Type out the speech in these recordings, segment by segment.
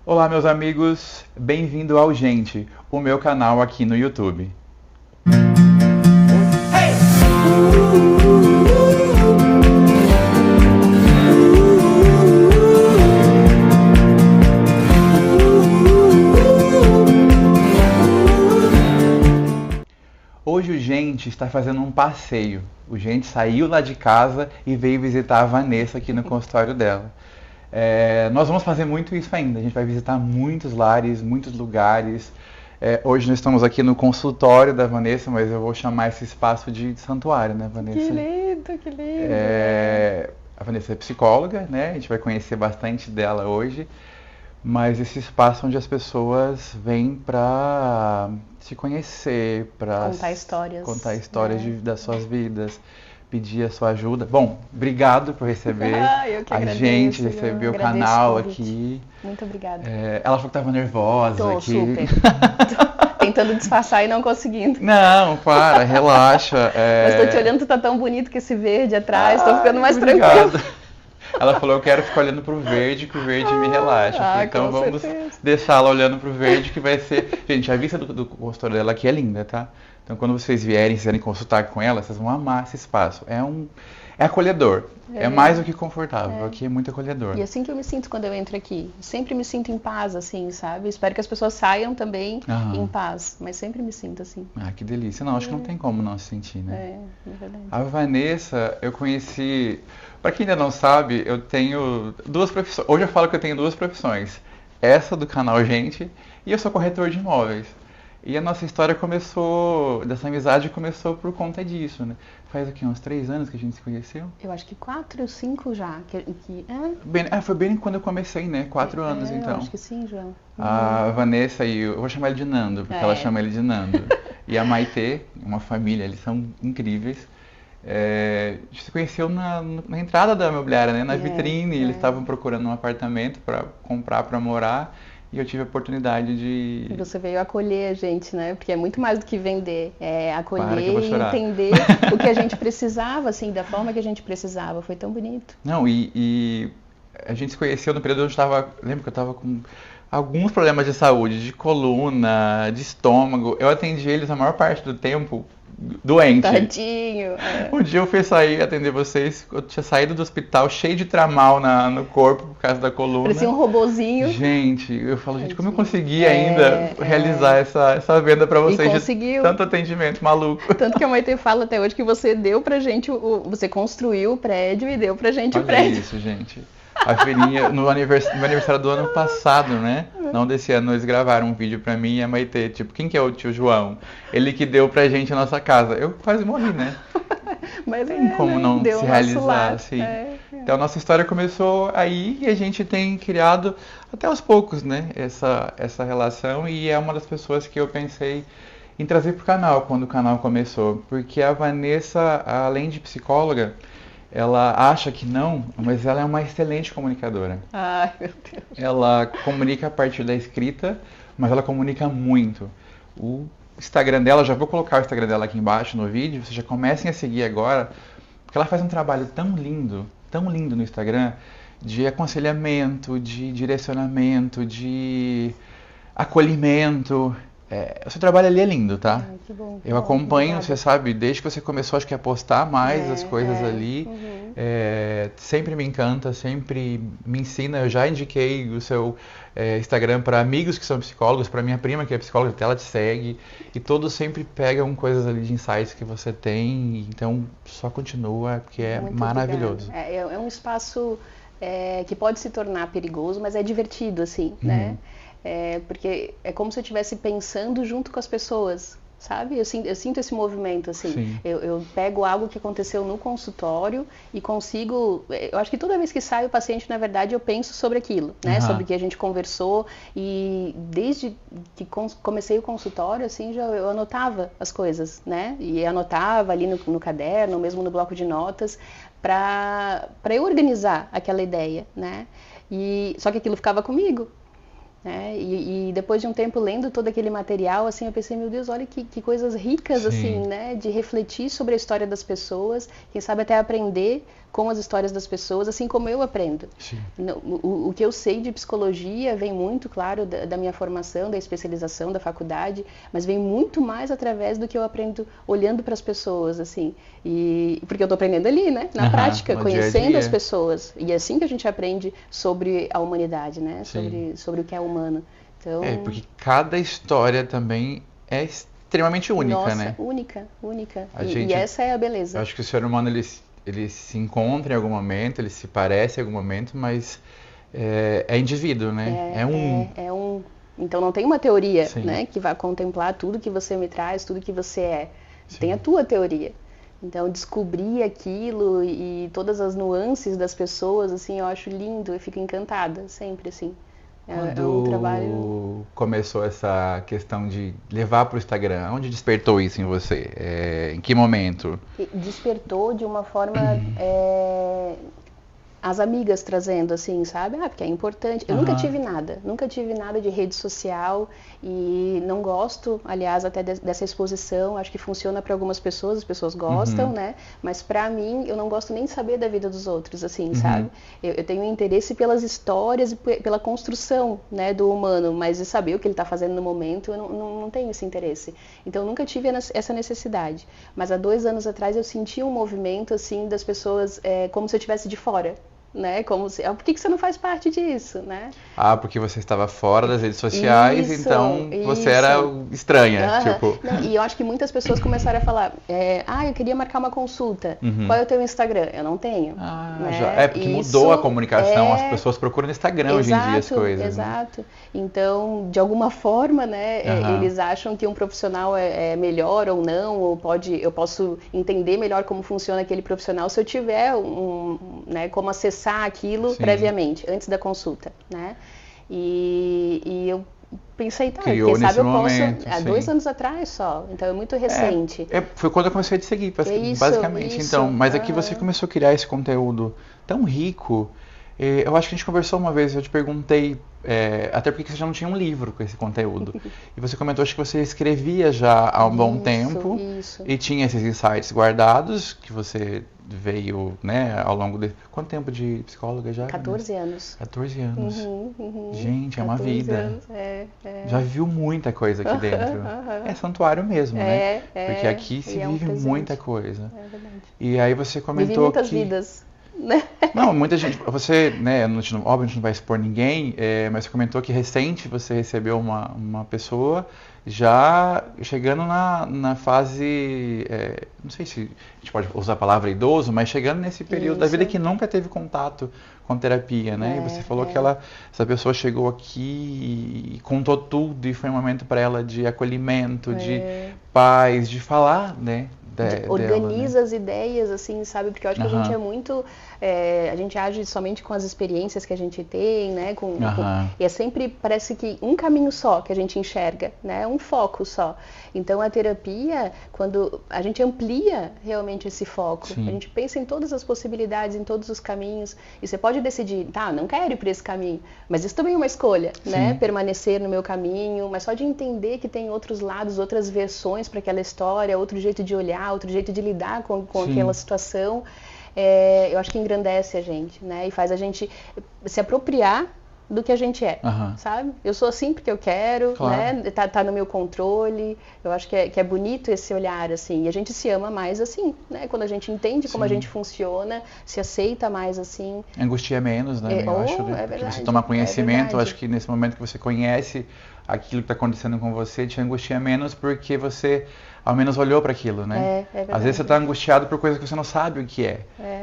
Olá, meus amigos, bem-vindo ao Gente, o meu canal aqui no YouTube. Hoje o Gente está fazendo um passeio. O Gente saiu lá de casa e veio visitar a Vanessa aqui no consultório dela. Nós vamos fazer muito isso ainda. A gente vai visitar muitos lares, muitos lugares. Hoje nós estamos aqui no consultório da Vanessa, mas eu vou chamar esse espaço de santuário, né, Vanessa? Que lindo, que lindo. A Vanessa é psicóloga, né? A gente vai conhecer bastante dela hoje. Mas esse espaço onde as pessoas vêm para se conhecer, para contar histórias das suas vidas, pedir a sua ajuda. Bom, obrigado por receber Eu que a agradeço, gente, receber o canal aqui. Muito obrigada. Ela falou que estava nervosa Tô aqui. super. Tô tentando disfarçar e não conseguindo. Não, para, relaxa. Mas tô te olhando, tu tá tão bonito com esse verde atrás, tô ficando mais obrigado. tranquila. Ela falou, eu quero ficar olhando pro verde, que o verde me relaxa. Então vamos deixá-la olhando pro verde, que vai ser... Gente, a vista do consultório dela aqui é linda, tá? Então quando vocês vierem, quiserem consultar com ela, vocês vão amar esse espaço. É acolhedor. É mais do que confortável. Aqui é muito acolhedor. E assim que eu me sinto quando eu entro aqui. Sempre me sinto em paz, assim, sabe? Espero que as pessoas saiam também em paz. Mas sempre me sinto assim. Ah, que delícia. Não, acho que não tem como não se sentir, né? É verdade. A Vanessa, eu conheci... Pra quem ainda não sabe, eu tenho duas profissões. Hoje eu falo que eu tenho duas profissões. Essa do canal Gente e eu sou corretor de imóveis. E a nossa história dessa amizade começou por conta disso, né? Faz aqui uns 3 anos que a gente se conheceu? Eu acho que 4 ou 5 já. Foi bem quando eu comecei, né? 4 anos, então. Eu acho que sim, João. A Vanessa e eu vou chamar ele de Nando, porque ela chama ele de Nando. E a Maitê, uma família, eles são incríveis. A gente se conheceu na entrada da imobiliária, né? Na vitrine, eles estavam procurando um apartamento para comprar, para morar. E eu tive a oportunidade de... Você veio acolher a gente, né? Porque é muito mais do que vender. É acolher e entender o que a gente precisava, assim, da forma que a gente precisava. Foi tão bonito. Não, e a gente se conheceu no período onde eu estava... Lembro que eu estava com alguns problemas de saúde, de coluna, de estômago. Eu atendi eles a maior parte do tempo doente. Tadinho. Um dia eu fui sair atender vocês, eu tinha saído do hospital cheio de tramal no corpo por causa da coluna. Parecia um robozinho. Gente, eu falo, gente, como eu consegui ainda realizar essa venda pra vocês de tanto atendimento maluco. Tanto que a Maite fala até hoje que você deu pra gente, você construiu o prédio e deu pra gente o prédio. Olha isso, gente. A filhinha, no aniversário do ano passado, né? Não desse ano, eles gravaram um vídeo pra mim e a Maitê, tipo, quem que é o tio João? Ele que deu pra gente a nossa casa. Eu quase morri, né? Mas tem como não se realizar, assim. Então a nossa história começou aí e a gente tem criado até aos poucos, né? Essa relação e é uma das pessoas que eu pensei em trazer pro canal quando o canal começou. Porque a Vanessa, além de psicóloga, ela acha que não, mas ela é uma excelente comunicadora. Ai, meu Deus. Ela comunica a partir da escrita, mas ela comunica muito. O Instagram dela, já vou colocar o Instagram dela aqui embaixo no vídeo, vocês já comecem a seguir agora, porque ela faz um trabalho tão lindo no Instagram, de aconselhamento, de direcionamento, de acolhimento. O seu trabalho ali é lindo, tá? Ai, que bom, eu acompanho, você sabe, desde que você começou, acho que a postar mais as coisas ali. Sempre me encanta, sempre me ensina. Eu já indiquei o seu Instagram para amigos que são psicólogos, para minha prima que é psicóloga, ela te segue. E todos sempre pegam coisas ali de insights que você tem. Então, só continua, porque é muito maravilhoso. É um espaço que pode se tornar perigoso, mas é divertido, assim, né? Porque é como se eu estivesse pensando junto com as pessoas, sabe? Eu sinto esse movimento, assim. Eu pego algo que aconteceu no consultório e consigo... Eu acho que toda vez que sai o paciente, na verdade, eu penso sobre aquilo, né? Sobre o que a gente conversou. E desde que comecei o consultório, assim, eu anotava as coisas, né? E anotava ali no caderno, mesmo no bloco de notas, para eu organizar aquela ideia, né? Só que aquilo ficava comigo. E depois de um tempo lendo todo aquele material, assim, eu pensei, meu Deus, olha que coisas ricas, assim, né? De refletir sobre a história das pessoas, quem sabe até aprender com as histórias das pessoas, assim como eu aprendo. O que eu sei de psicologia vem muito, claro, da minha formação, da especialização, da faculdade, mas vem muito mais através do que eu aprendo olhando para as pessoas, assim. Porque eu estou aprendendo ali, né? Na prática, conhecendo dia as pessoas. E é assim que a gente aprende sobre a humanidade, né? Sobre o que é humano. Então... porque cada história também é extremamente única, né? Única. E essa é a beleza. Eu acho que o ser humano, ele se encontra em algum momento, ele se parece em algum momento, mas é indivíduo, né? É um. Então não tem uma teoria, né, que vai contemplar tudo que você me traz, tudo que você é. Tem a tua teoria. Então descobrir aquilo e todas as nuances das pessoas, assim, eu acho lindo, eu fico encantada, sempre, assim. Quando um trabalho... começou essa questão de levar para o Instagram, onde despertou isso em você? Em que momento? Despertou de uma forma... as amigas trazendo, assim, sabe? Porque é importante. Eu nunca tive nada de rede social e não gosto, aliás, até dessa exposição. Acho que funciona para algumas pessoas, as pessoas gostam, né? Mas para mim, eu não gosto nem de saber da vida dos outros, assim, sabe? Eu tenho interesse pelas histórias e pela construção, né, do humano, mas de saber o que ele está fazendo no momento, eu não tenho esse interesse. Então, eu nunca tive essa necessidade. Mas há 2 anos atrás, eu senti um movimento, assim, das pessoas, como se eu estivesse de fora. Né? Como se, por que você não faz parte disso, né? Porque você estava fora das redes sociais, então você era estranha, tipo... Não, e eu acho que muitas pessoas começaram a falar, eu queria marcar uma consulta, qual é o teu Instagram? Eu não tenho. Né? Porque mudou a comunicação, as pessoas procuram no Instagram hoje em dia as coisas. Exato. Né? Então, de alguma forma, né, eles acham que um profissional é melhor ou não, ou eu posso entender melhor como funciona aquele profissional se eu tiver né, como acessar aquilo previamente, antes da consulta, né? E eu pensei, quem sabe eu posso... Há 2 anos atrás só, então é muito recente. Foi quando eu comecei a te seguir, basicamente. Então, mas aqui você começou a criar esse conteúdo tão rico. Eu acho que a gente conversou uma vez, eu te perguntei, até porque você já não tinha um livro com esse conteúdo. E você comentou, acho que você escrevia já há um bom tempo. E tinha esses insights guardados, que você veio, né, ao longo de... Quanto tempo de psicóloga já? 14 anos. 14 anos. Gente, é uma vida. Anos, Já viu muita coisa aqui dentro. É santuário mesmo, né? Porque aqui se vive muita coisa. É verdade. E aí você comentou Vivi muitas vidas. Não, muita gente, você, né, óbvio a gente não vai expor ninguém, mas você comentou que recente você recebeu uma pessoa já chegando na fase, não sei se a gente pode usar a palavra idoso, mas chegando nesse período da vida que nunca teve contato com terapia, né? E você falou que essa pessoa chegou aqui e contou tudo e foi um momento para ela de acolhimento, de paz, de falar, né? Organiza dela, né? As ideias, assim, sabe? Porque eu acho que a gente é muito... a gente age somente com as experiências que a gente tem, né? E é sempre, parece que um caminho só que a gente enxerga, né? Um foco só. Então, a terapia, quando a gente amplia realmente esse foco, a gente pensa em todas as possibilidades, em todos os caminhos, e você pode decidir, não quero ir por esse caminho, mas isso também é uma escolha, né? Permanecer no meu caminho, mas só de entender que tem outros lados, outras versões para aquela história, outro jeito de olhar, outro jeito de lidar com aquela situação, eu acho que engrandece a gente, né? E faz a gente se apropriar do que a gente é, sabe? Eu sou assim porque eu quero, né? Tá no meu controle. Eu acho que é bonito esse olhar, assim. E a gente se ama mais assim, né? Quando a gente entende como a gente funciona, se aceita mais assim. Angustia menos, né? Eu acho, né? Porque você toma conhecimento, eu acho que nesse momento que você conhece aquilo que está acontecendo com você, te angustia menos porque você ao menos olhou para aquilo, né? Às vezes você está angustiado por coisas que você não sabe o que é.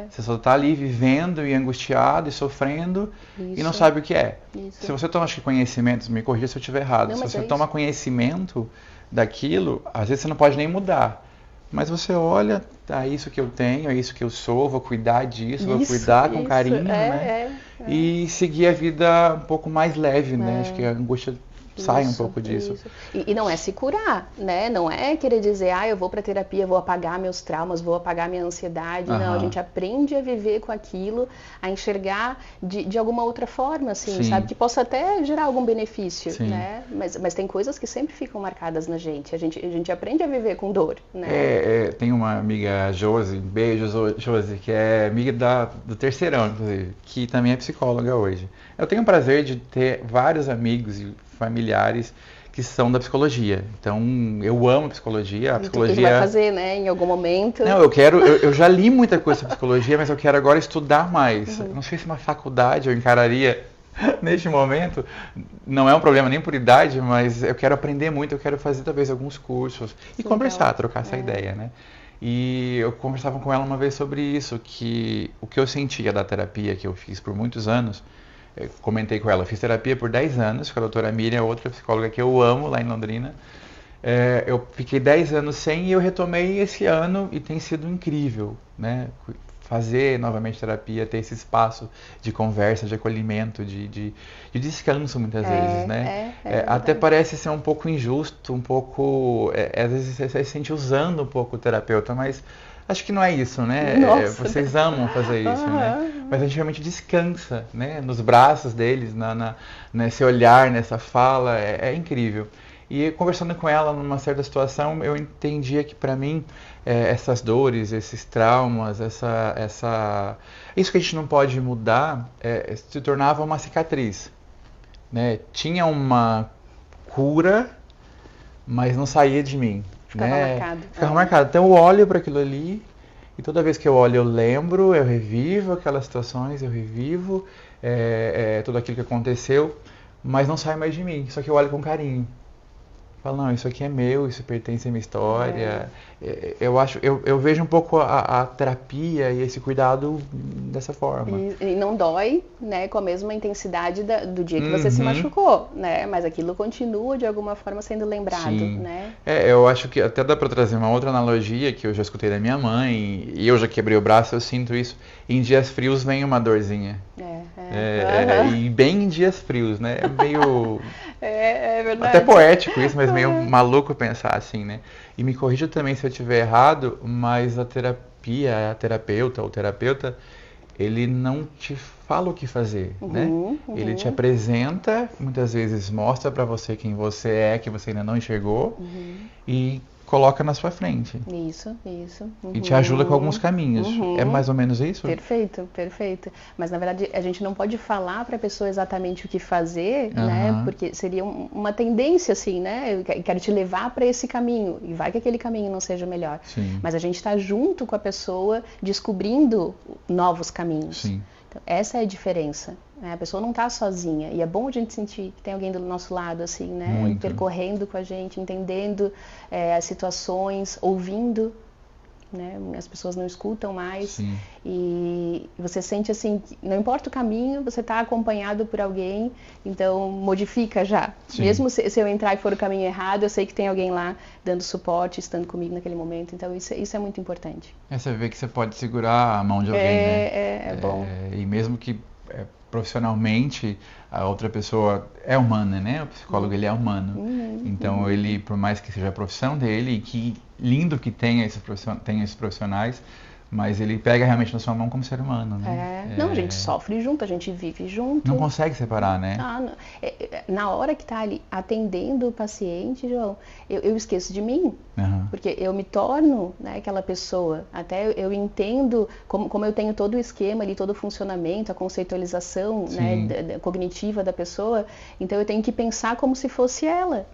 Você só está ali vivendo e angustiado e sofrendo e não sabe o que é. Se você toma conhecimento, me corrija se eu estiver errado, se você toma conhecimento daquilo, às vezes você não pode nem mudar. Mas você olha, é isso que eu tenho, é isso que eu sou, vou cuidar disso, vou cuidar com carinho, né? E seguir a vida um pouco mais leve, né? Acho que a angústia saia um pouco disso. Isso. E não é se curar, né? Não é querer dizer, eu vou pra terapia, vou apagar meus traumas, vou apagar minha ansiedade. Não, a gente aprende a viver com aquilo, a enxergar de alguma outra forma, assim, sabe? Que possa até gerar algum benefício, né? Mas tem coisas que sempre ficam marcadas na gente. A gente aprende a viver com dor, né? Tem uma amiga, Josi, beijo, Josi, que é amiga do terceirão, inclusive, que também é psicóloga hoje. Eu tenho o prazer de ter vários amigos e familiares que são da psicologia. Então, eu amo psicologia. A psicologia... Então, o que vai fazer, né, em algum momento? Não, eu já li muita coisa sobre psicologia, mas eu quero agora estudar mais. Não sei se uma faculdade eu encararia neste momento. Não é um problema nem por idade, mas eu quero aprender muito, eu quero fazer talvez alguns cursos e conversar, trocar essa ideia, né? E eu conversava com ela uma vez sobre isso, que o que eu sentia da terapia que eu fiz por muitos anos, eu comentei com ela, eu fiz terapia por 10 anos com a doutora Miriam, outra psicóloga que eu amo lá em Londrina. Eu fiquei 10 anos sem e eu retomei esse ano e tem sido incrível, né? Fazer novamente terapia, ter esse espaço de conversa, de acolhimento, de descanso muitas vezes, né? Até parece ser um pouco injusto, um pouco... às vezes você se sente usando um pouco o terapeuta, mas acho que não é isso, né? Vocês amam fazer isso, né? Mas a gente realmente descansa, né? Nos braços deles, nesse olhar, nessa fala, é incrível. E conversando com ela numa certa situação, eu entendia que para mim essas dores, esses traumas, isso que a gente não pode mudar, se tornava uma cicatriz, né? Tinha uma cura, mas não saía de mim. Ficava marcado. Ficava marcado. Então eu olho para aquilo ali e toda vez que eu olho eu lembro, eu revivo aquelas situações, eu revivo tudo aquilo que aconteceu, mas não sai mais de mim. Só que eu olho com carinho. Falo, não, isso aqui é meu, isso pertence à minha história. Eu vejo um pouco a terapia e esse cuidado dessa forma. E não dói, né, com a mesma intensidade do dia que você se machucou, né? Mas aquilo continua de alguma forma sendo lembrado, né? Eu acho que até dá para trazer uma outra analogia que eu já escutei da minha mãe e eu já quebrei o braço, eu sinto isso. Em dias frios vem uma dorzinha. E bem em dias frios, né? É meio... É verdade. Até poético isso, mas meio maluco pensar assim, né? E me corrija também se eu estiver errado, mas a terapeuta, ele não te fala o que fazer, né? Ele te apresenta, muitas vezes mostra pra você quem você é, que você ainda não enxergou, e coloca na sua frente. Isso. E te ajuda com alguns caminhos. É mais ou menos isso? Perfeito. Mas na verdade a gente não pode falar para a pessoa exatamente o que fazer, né? Porque seria uma tendência assim, né? Eu quero te levar para esse caminho e vai que aquele caminho não seja melhor. Mas a gente está junto com a pessoa descobrindo novos caminhos. Então, essa é a diferença. Né? A pessoa não está sozinha. E é bom a gente sentir que tem alguém do nosso lado, assim, né? Muito. Percorrendo com a gente, entendendo as situações, ouvindo. Né? As pessoas não escutam mais. E você sente assim, que não importa o caminho, você está acompanhado por alguém, então modifica já. Mesmo se eu entrar e for o caminho errado, eu sei que tem alguém lá dando suporte, estando comigo naquele momento, então isso é muito importante. Você vê que você pode segurar a mão de alguém, né? É bom. E mesmo que profissionalmente a outra pessoa é humana, né? O psicólogo ele é humano. Então ele, por mais que seja a profissão dele, e que lindo que tenha esses profissionais, mas ele pega realmente na sua mão como ser humano, né? Não, a gente sofre junto, a gente vive junto. Não consegue separar, né? Na hora que está ali atendendo o paciente, João, eu esqueço de mim. Porque eu me torno, né, aquela pessoa. Até eu entendo como eu tenho todo o esquema ali, todo o funcionamento, a conceitualização, né, cognitiva da pessoa. Então eu tenho que pensar como se fosse ela.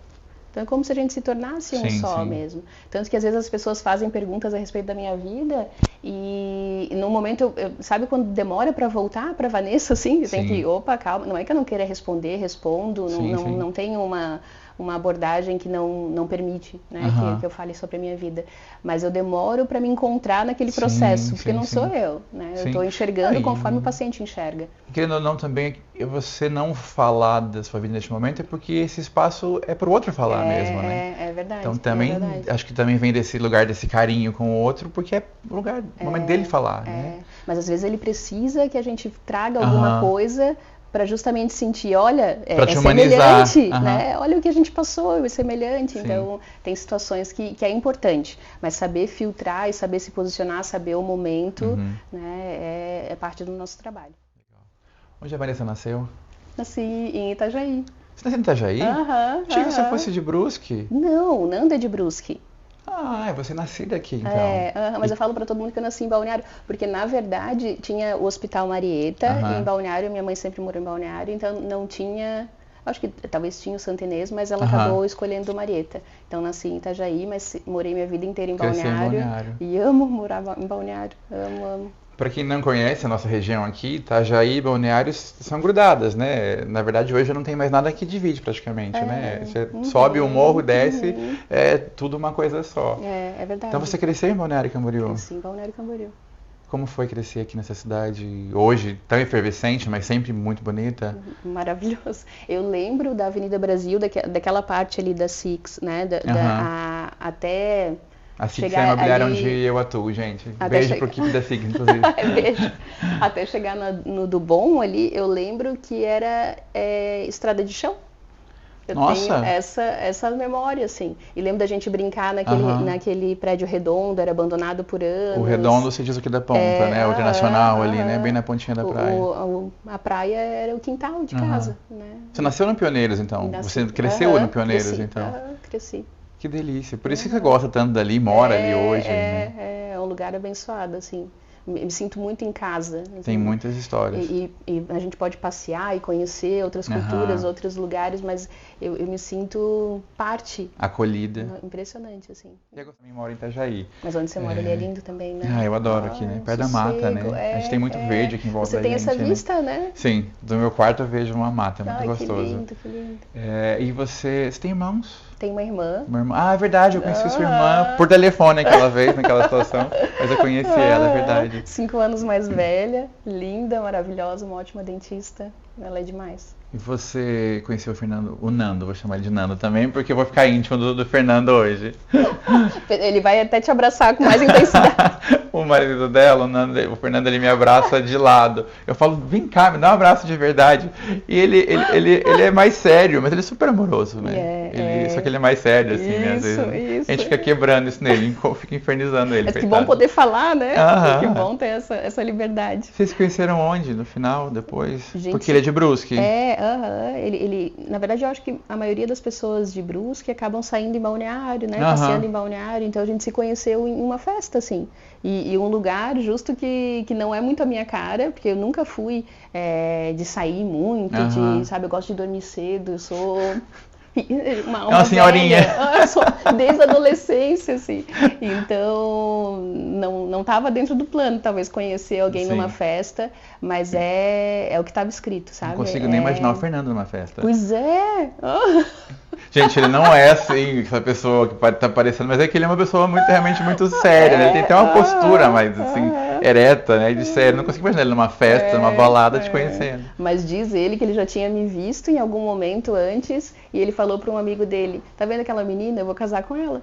Então é como se a gente se tornasse um só mesmo. Tanto que às vezes as pessoas fazem perguntas a respeito da minha vida e no momento, sabe quando demora para voltar para Vanessa, assim? Eu tenho que, opa, calma, não é que eu não queira responder, respondo, não tenho uma abordagem que não permite, né, que eu fale sobre a minha vida. Mas eu demoro para me encontrar naquele processo, porque não sou eu, né? Eu estou enxergando conforme o paciente enxerga. Querendo ou não, também, você não falar da sua vida neste momento é porque esse espaço é para o outro falar mesmo, né? É verdade. Então também, acho que também vem desse lugar, desse carinho com o outro, porque é o lugar, o momento dele falar, né? Mas às vezes ele precisa que a gente traga alguma coisa para justamente sentir, olha, Pra te é humanizar. semelhante, Aham. né? Olha o que a gente passou, é semelhante. Sim. Então, tem situações que é importante, mas saber filtrar e saber se posicionar, saber o momento, né, é parte do nosso trabalho. Onde a Vanessa nasceu? Nasci em Itajaí. Você nasceu em Itajaí? Aham, Achei que você aham. fosse de Brusque. Não, Nanda é de Brusque. Ah, é você nascida aqui, então. Mas eu falo pra todo mundo que eu nasci em Balneário, porque na verdade tinha o Hospital Marieta em Balneário, minha mãe sempre morou em Balneário, então não tinha, acho que talvez tinha o Santa Inês, mas ela acabou escolhendo o Marieta. Então nasci em Itajaí, mas morei minha vida inteira em Balneário, e amo morar em Balneário, amo. Para quem não conhece a nossa região aqui, Itajaí e Balneário são grudadas, né? Na verdade, hoje não tem mais nada que divide praticamente, né? Você sobe um morro, desce, é tudo uma coisa só. É verdade. Então você cresceu em Balneário Camboriú? Cresci em Balneário Camboriú. Como foi crescer aqui nessa cidade hoje, tão efervescente, mas sempre muito bonita? Maravilhoso. Eu lembro da Avenida Brasil, daquela parte ali da Six, né? Até... A Six é a imobiliária onde eu atuo, gente. Beijo pro equipe da Six, inclusive. Beijo. Até chegar no do Bom ali, eu lembro que era estrada de chão. Eu tenho essa memória, assim. E lembro da gente brincar naquele prédio redondo, era abandonado por anos. O redondo se diz aqui da ponta, né? O internacional ali, né? Bem na pontinha da praia. A praia era o quintal de casa, né? Você nasceu no Pioneiros, então? Você cresceu no Pioneiros, então? Cresci. Que delícia. Por isso que você gosta tanto dali, mora ali hoje. É um lugar abençoado, assim. Me sinto muito em casa. Assim. Tem muitas histórias. E a gente pode passear e conhecer outras culturas, outros lugares, mas eu me sinto parte. Acolhida. Impressionante, assim. Eu também moro em Itajaí. Mas onde você mora ali é lindo também, né? Eu adoro aqui, né? Perto da mata, né? A gente tem muito verde aqui em volta da gente. Você tem essa vista, né? Sim. Do meu quarto eu vejo uma mata, muito gostoso. Que lindo, que lindo. E você tem irmãos? Tenho uma irmã. Ah, é verdade, eu conheci sua irmã por telefone aquela vez, naquela situação, mas eu conheci ela, é verdade. 5 anos mais velha, linda, maravilhosa, uma ótima dentista, ela é demais. E você conheceu o Nando, vou chamar ele de Nando também, porque eu vou ficar íntimo do Fernando hoje. Ele vai até te abraçar com mais intensidade. O marido dela, o Fernando, ele me abraça de lado. Eu falo, vem cá, me dá um abraço de verdade. E ele é mais sério, mas ele é super amoroso, né? Só que ele é mais sério, assim, né? Às vezes a gente fica quebrando isso nele, fica infernizando ele. Mas que bom poder falar, né? Que bom ter essa liberdade. Vocês se conheceram onde, no final, depois? Porque ele é de Brusque. Ele, na verdade, eu acho que a maioria das pessoas de Brusque acabam saindo em Balneário, né? Passeando em Balneário, então a gente se conheceu em uma festa, assim. E um lugar justo que não é muito a minha cara, porque eu nunca fui de sair muito, sabe, eu gosto de dormir cedo, eu sou uma senhorinha. Eu sou desde a adolescência, assim. Então, não estava dentro do plano, talvez, conhecer alguém numa festa, mas é o que estava escrito, sabe? Não consigo nem imaginar o Fernando numa festa. Pois é! Gente, ele não é assim, essa pessoa que pode estar parecendo, mas é que ele é uma pessoa realmente muito séria, né? Ele tem até uma postura mais, assim, ereta, né? De sério. Não consigo imaginar ele numa festa, numa balada, te conhecendo. Mas diz ele que ele já tinha me visto em algum momento antes, e ele falou para um amigo dele, tá vendo aquela menina? Eu vou casar com ela.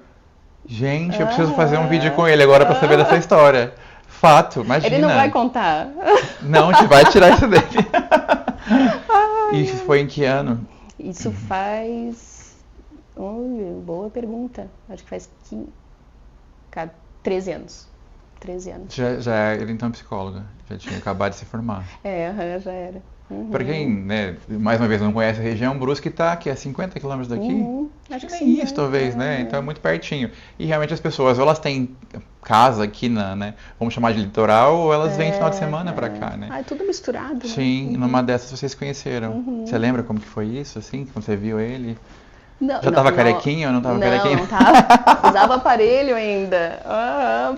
Gente, eu preciso fazer um vídeo com ele agora para saber dessa história. Fato, imagina. Ele não vai contar. Não, a gente vai tirar isso dele. E isso foi em que ano? Isso faz... boa pergunta. Acho que faz 13 anos. 13 anos. Já ele então é psicóloga. Já tinha acabado de se formar. Já era. Para quem, né, mais uma vez não conhece a região, Brusque está aqui a 50 km daqui. Acho que nem isso, talvez, né? Então é muito pertinho. E realmente as pessoas, ou elas têm casa aqui né, vamos chamar de litoral, ou elas vêm final de semana para cá, né? É tudo misturado. Sim, numa dessas vocês conheceram. Você lembra como que foi isso, assim, quando você viu ele? Já tava carequinho ou não tava carequinho? Não, tava. Usava aparelho ainda.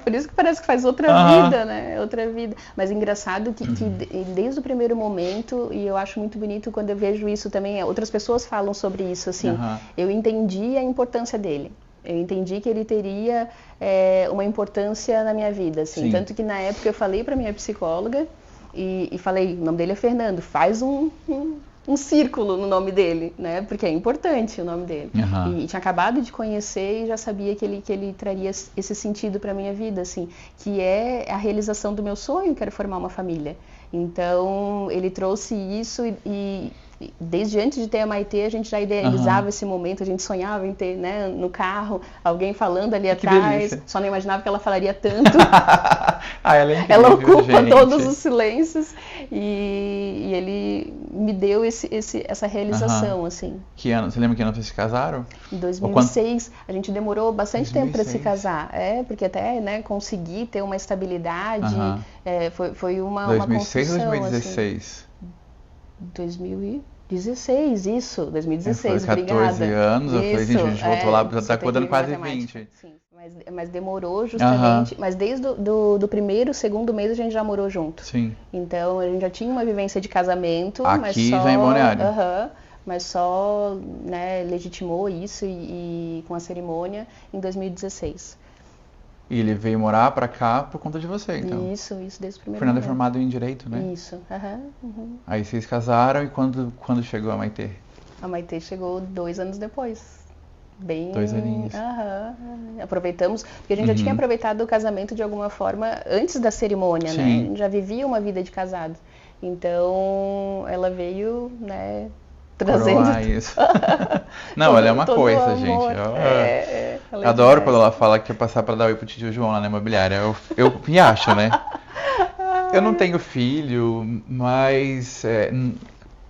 Por isso que parece que faz outra vida, né? Outra vida. Mas engraçado que desde o primeiro momento, e eu acho muito bonito quando eu vejo isso também, outras pessoas falam sobre isso, assim. Eu entendi a importância dele. Eu entendi que ele teria uma importância na minha vida, assim. Sim. Tanto que na época eu falei pra minha psicóloga e falei, o nome dele é Fernando, faz um um círculo no nome dele, né? Porque é importante o nome dele. Aham. E tinha acabado de conhecer e já sabia que ele traria esse sentido para minha vida, assim, que é a realização do meu sonho, que era formar uma família. Então, ele trouxe isso e desde antes de ter a Maitê, a gente já idealizava esse momento, a gente sonhava em ter, né, no carro, alguém falando ali Que atrás, delícia. só não imaginava que ela falaria tanto. Ah, ela é incrível, Ela ocupa gente. todos os silêncios e ele me deu essa realização, assim. Que ano? Você lembra que ano vocês se casaram? Em Ou quando... 2006, a gente demorou bastante tempo para se 2006. casar, porque até, né, conseguir ter uma estabilidade, foi uma 2006 ou construção, 2016? assim. 2016, isso, 2016, Foi 14 obrigada. anos, eu falei, gente, a gente voltou lá, já tá dando quase 20. Sim, mas demorou justamente, mas desde do primeiro, segundo mês a gente já morou junto. Sim. Então a gente já tinha uma vivência de casamento, Aqui mas só, já em Balneário. mas só, né, legitimou isso e com a cerimônia em 2016. E ele veio morar pra cá por conta de você, então. Isso, desde o primeiro Fernando é momento. formado em Direito, né? Isso, Aí vocês casaram e quando chegou a Maitê? A Maitê chegou 2 anos depois. 2 aninhos. Aproveitamos, porque a gente já tinha aproveitado o casamento de alguma forma antes da cerimônia, Sim. né? A gente já vivia uma vida de casado. Então, ela veio, né, trazendo Coroar isso. Não, ela é uma todo coisa, amor. gente. Ela é Adoro demais. quando ela fala que ia passar pra dar oi pro tio João lá na imobiliária. Eu me acho, né? Eu não tenho filho, mas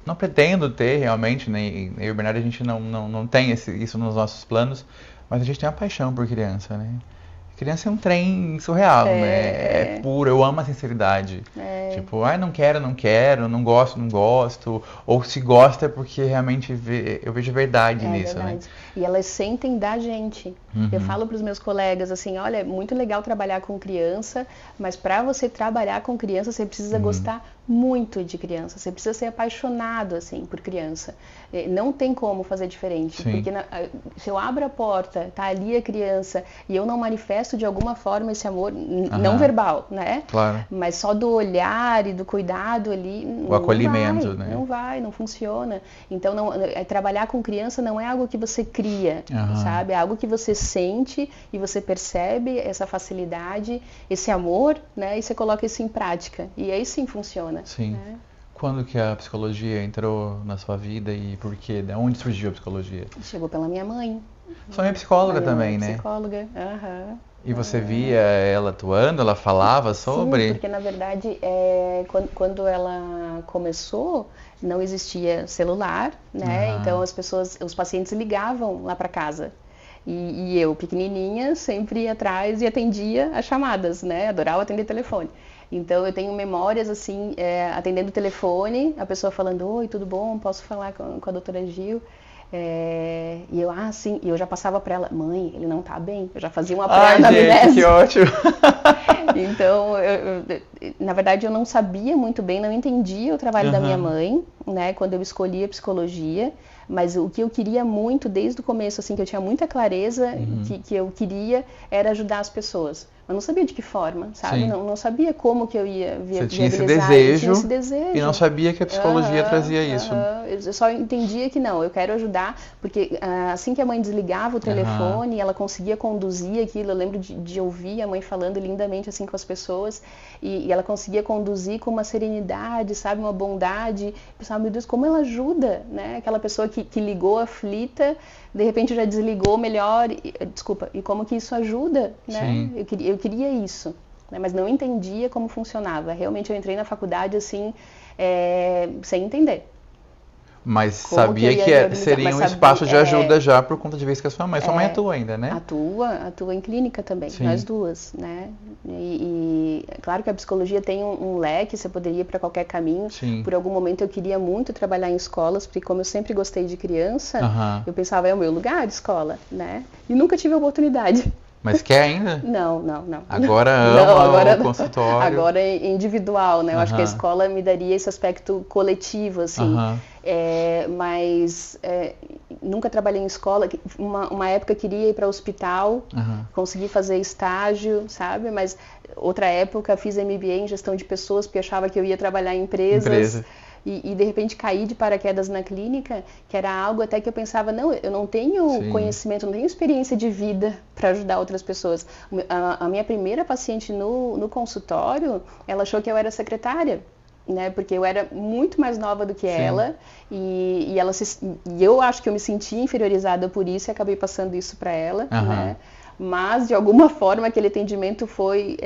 não pretendo ter realmente, nem eu e o Bernardo, a gente não tem isso nos nossos planos, mas a gente tem uma paixão por criança, né? Criança é um trem surreal, né? É puro, eu amo a sinceridade. Tipo, não quero, não gosto. Ou se gosta é porque realmente eu vejo verdade nisso, verdade. né? E elas sentem da gente. Eu falo para os meus colegas assim, olha, é muito legal trabalhar com criança, mas para você trabalhar com criança, você precisa gostar muito de criança. Você precisa ser apaixonado assim por criança. Não tem como fazer diferente, Sim. porque se eu abro a porta, tá ali a criança e eu não manifesto de alguma forma esse amor não verbal, né? Claro. Mas só do olhar e do cuidado ali, O acolhimento, não vai, né? Não vai, não funciona. Então trabalhar com criança não é algo que você cria, sabe? É algo que você sente e você percebe essa facilidade, esse amor, né? E você coloca isso em prática. E aí sim funciona. Sim. Né? Quando que a psicologia entrou na sua vida e por quê? De onde surgiu a psicologia? Chegou pela minha mãe. Sua mãe é psicóloga Minha também, mãe é né? psicóloga. E você via ela atuando, ela falava sobre? Sim, porque na verdade quando ela começou não existia celular, né? Então os pacientes ligavam lá para casa. E eu, pequenininha, sempre ia atrás e atendia as chamadas, né? Adorava atender telefone. Então eu tenho memórias assim, atendendo o telefone, a pessoa falando, oi, tudo bom? Posso falar com a doutora Gil? E eu, sim, e eu já passava para ela, mãe, ele não tá bem. Eu já fazia uma pré-anamnese. Gente, que ótimo! Então, na verdade, eu não sabia muito bem, não entendia o trabalho da minha mãe, né, quando eu escolhi a psicologia, mas o que eu queria muito, desde o começo, assim, que eu tinha muita clareza, que eu queria, era ajudar as pessoas. Eu não sabia de que forma, sabe? Não sabia como que eu ia Você tinha esse desejo, e não sabia que a psicologia trazia isso. Eu só entendia que não, eu quero ajudar, porque assim que a mãe desligava o telefone, ela conseguia conduzir aquilo, eu lembro de ouvir a mãe falando lindamente assim com as pessoas, e ela conseguia conduzir com uma serenidade, sabe, uma bondade. Eu pensava, meu Deus, como ela ajuda, né? Aquela pessoa que ligou aflita, de repente já desligou melhor, e como que isso ajuda, né? Sim. Eu queria isso, né? Mas não entendia como funcionava. Realmente eu entrei na faculdade assim, sem entender. Mas sabia que seria um espaço de ajuda já por conta de vez que a sua mãe. Sua mãe atua ainda, né? Atua em clínica também, Sim. nós duas, né? E claro que a psicologia tem um leque, você poderia ir para qualquer caminho. Sim. Por algum momento eu queria muito trabalhar em escolas, porque como eu sempre gostei de criança, eu pensava, é o meu lugar de escola, né? E nunca tive a oportunidade. Mas quer ainda? Não. Agora ama o consultório? Agora é individual, né? Eu acho que a escola me daria esse aspecto coletivo, assim. Mas nunca trabalhei em escola. Uma época queria ir para o hospital, consegui fazer estágio, sabe? Mas outra época fiz MBA em gestão de pessoas, porque achava que eu ia trabalhar em empresas. e de repente cair de paraquedas na clínica, que era algo até que eu pensava, não, eu não tenho conhecimento, não tenho experiência de vida para ajudar outras pessoas. A minha primeira paciente no consultório, ela achou que eu era secretária. Né, porque eu era muito mais nova do que ela e eu acho que eu me senti inferiorizada por isso e acabei passando isso para ela, né? Mas de alguma forma aquele atendimento foi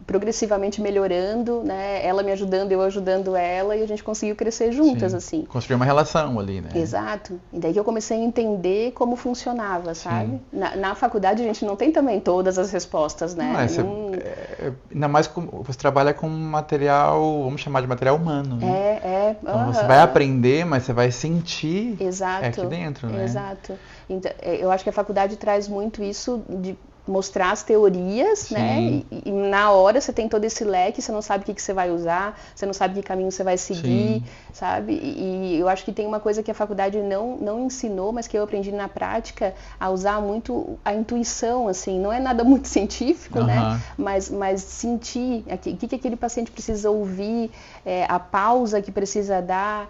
progressivamente melhorando, né? Ela me ajudando, eu ajudando ela e a gente conseguiu crescer juntas, assim. Construir uma relação ali, né? Exato. E daí que eu comecei a entender como funcionava, sabe? Na faculdade a gente não tem também todas as respostas, né? Ainda mais você trabalha com material, vamos chamar de material humano, né? Então você vai aprender, mas você vai sentir aqui dentro, né? Exato. Então, eu acho que a faculdade traz muito isso de mostrar as teorias, né? E na hora você tem todo esse leque, você não sabe o que você vai usar, você não sabe que caminho você vai seguir, sabe? E eu acho que tem uma coisa que a faculdade não ensinou, mas que eu aprendi na prática, a usar muito a intuição, assim. Não é nada muito científico, né? Mas sentir o que aquele paciente precisa ouvir, a pausa que precisa dar,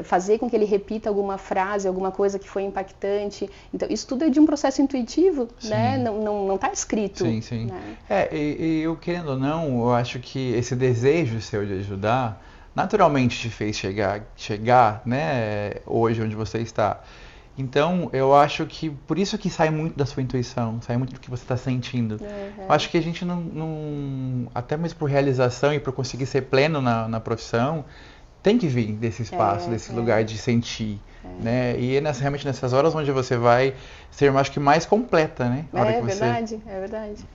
fazer com que ele repita alguma frase, alguma coisa que foi impactante. Então, isso tudo é de um processo intuitivo, né? Não está escrito. Sim. Né? E eu, querendo ou não, eu acho que esse desejo seu de ajudar, naturalmente te fez chegar, né, hoje onde você está. Então, eu acho que por isso que sai muito da sua intuição, sai muito do que você está sentindo. Eu acho que a gente não, até mesmo por realização e por conseguir ser pleno na profissão, tem que vir desse espaço, desse lugar de sentir, né? E realmente nessas horas onde você vai ser, acho que mais completa, né? É verdade.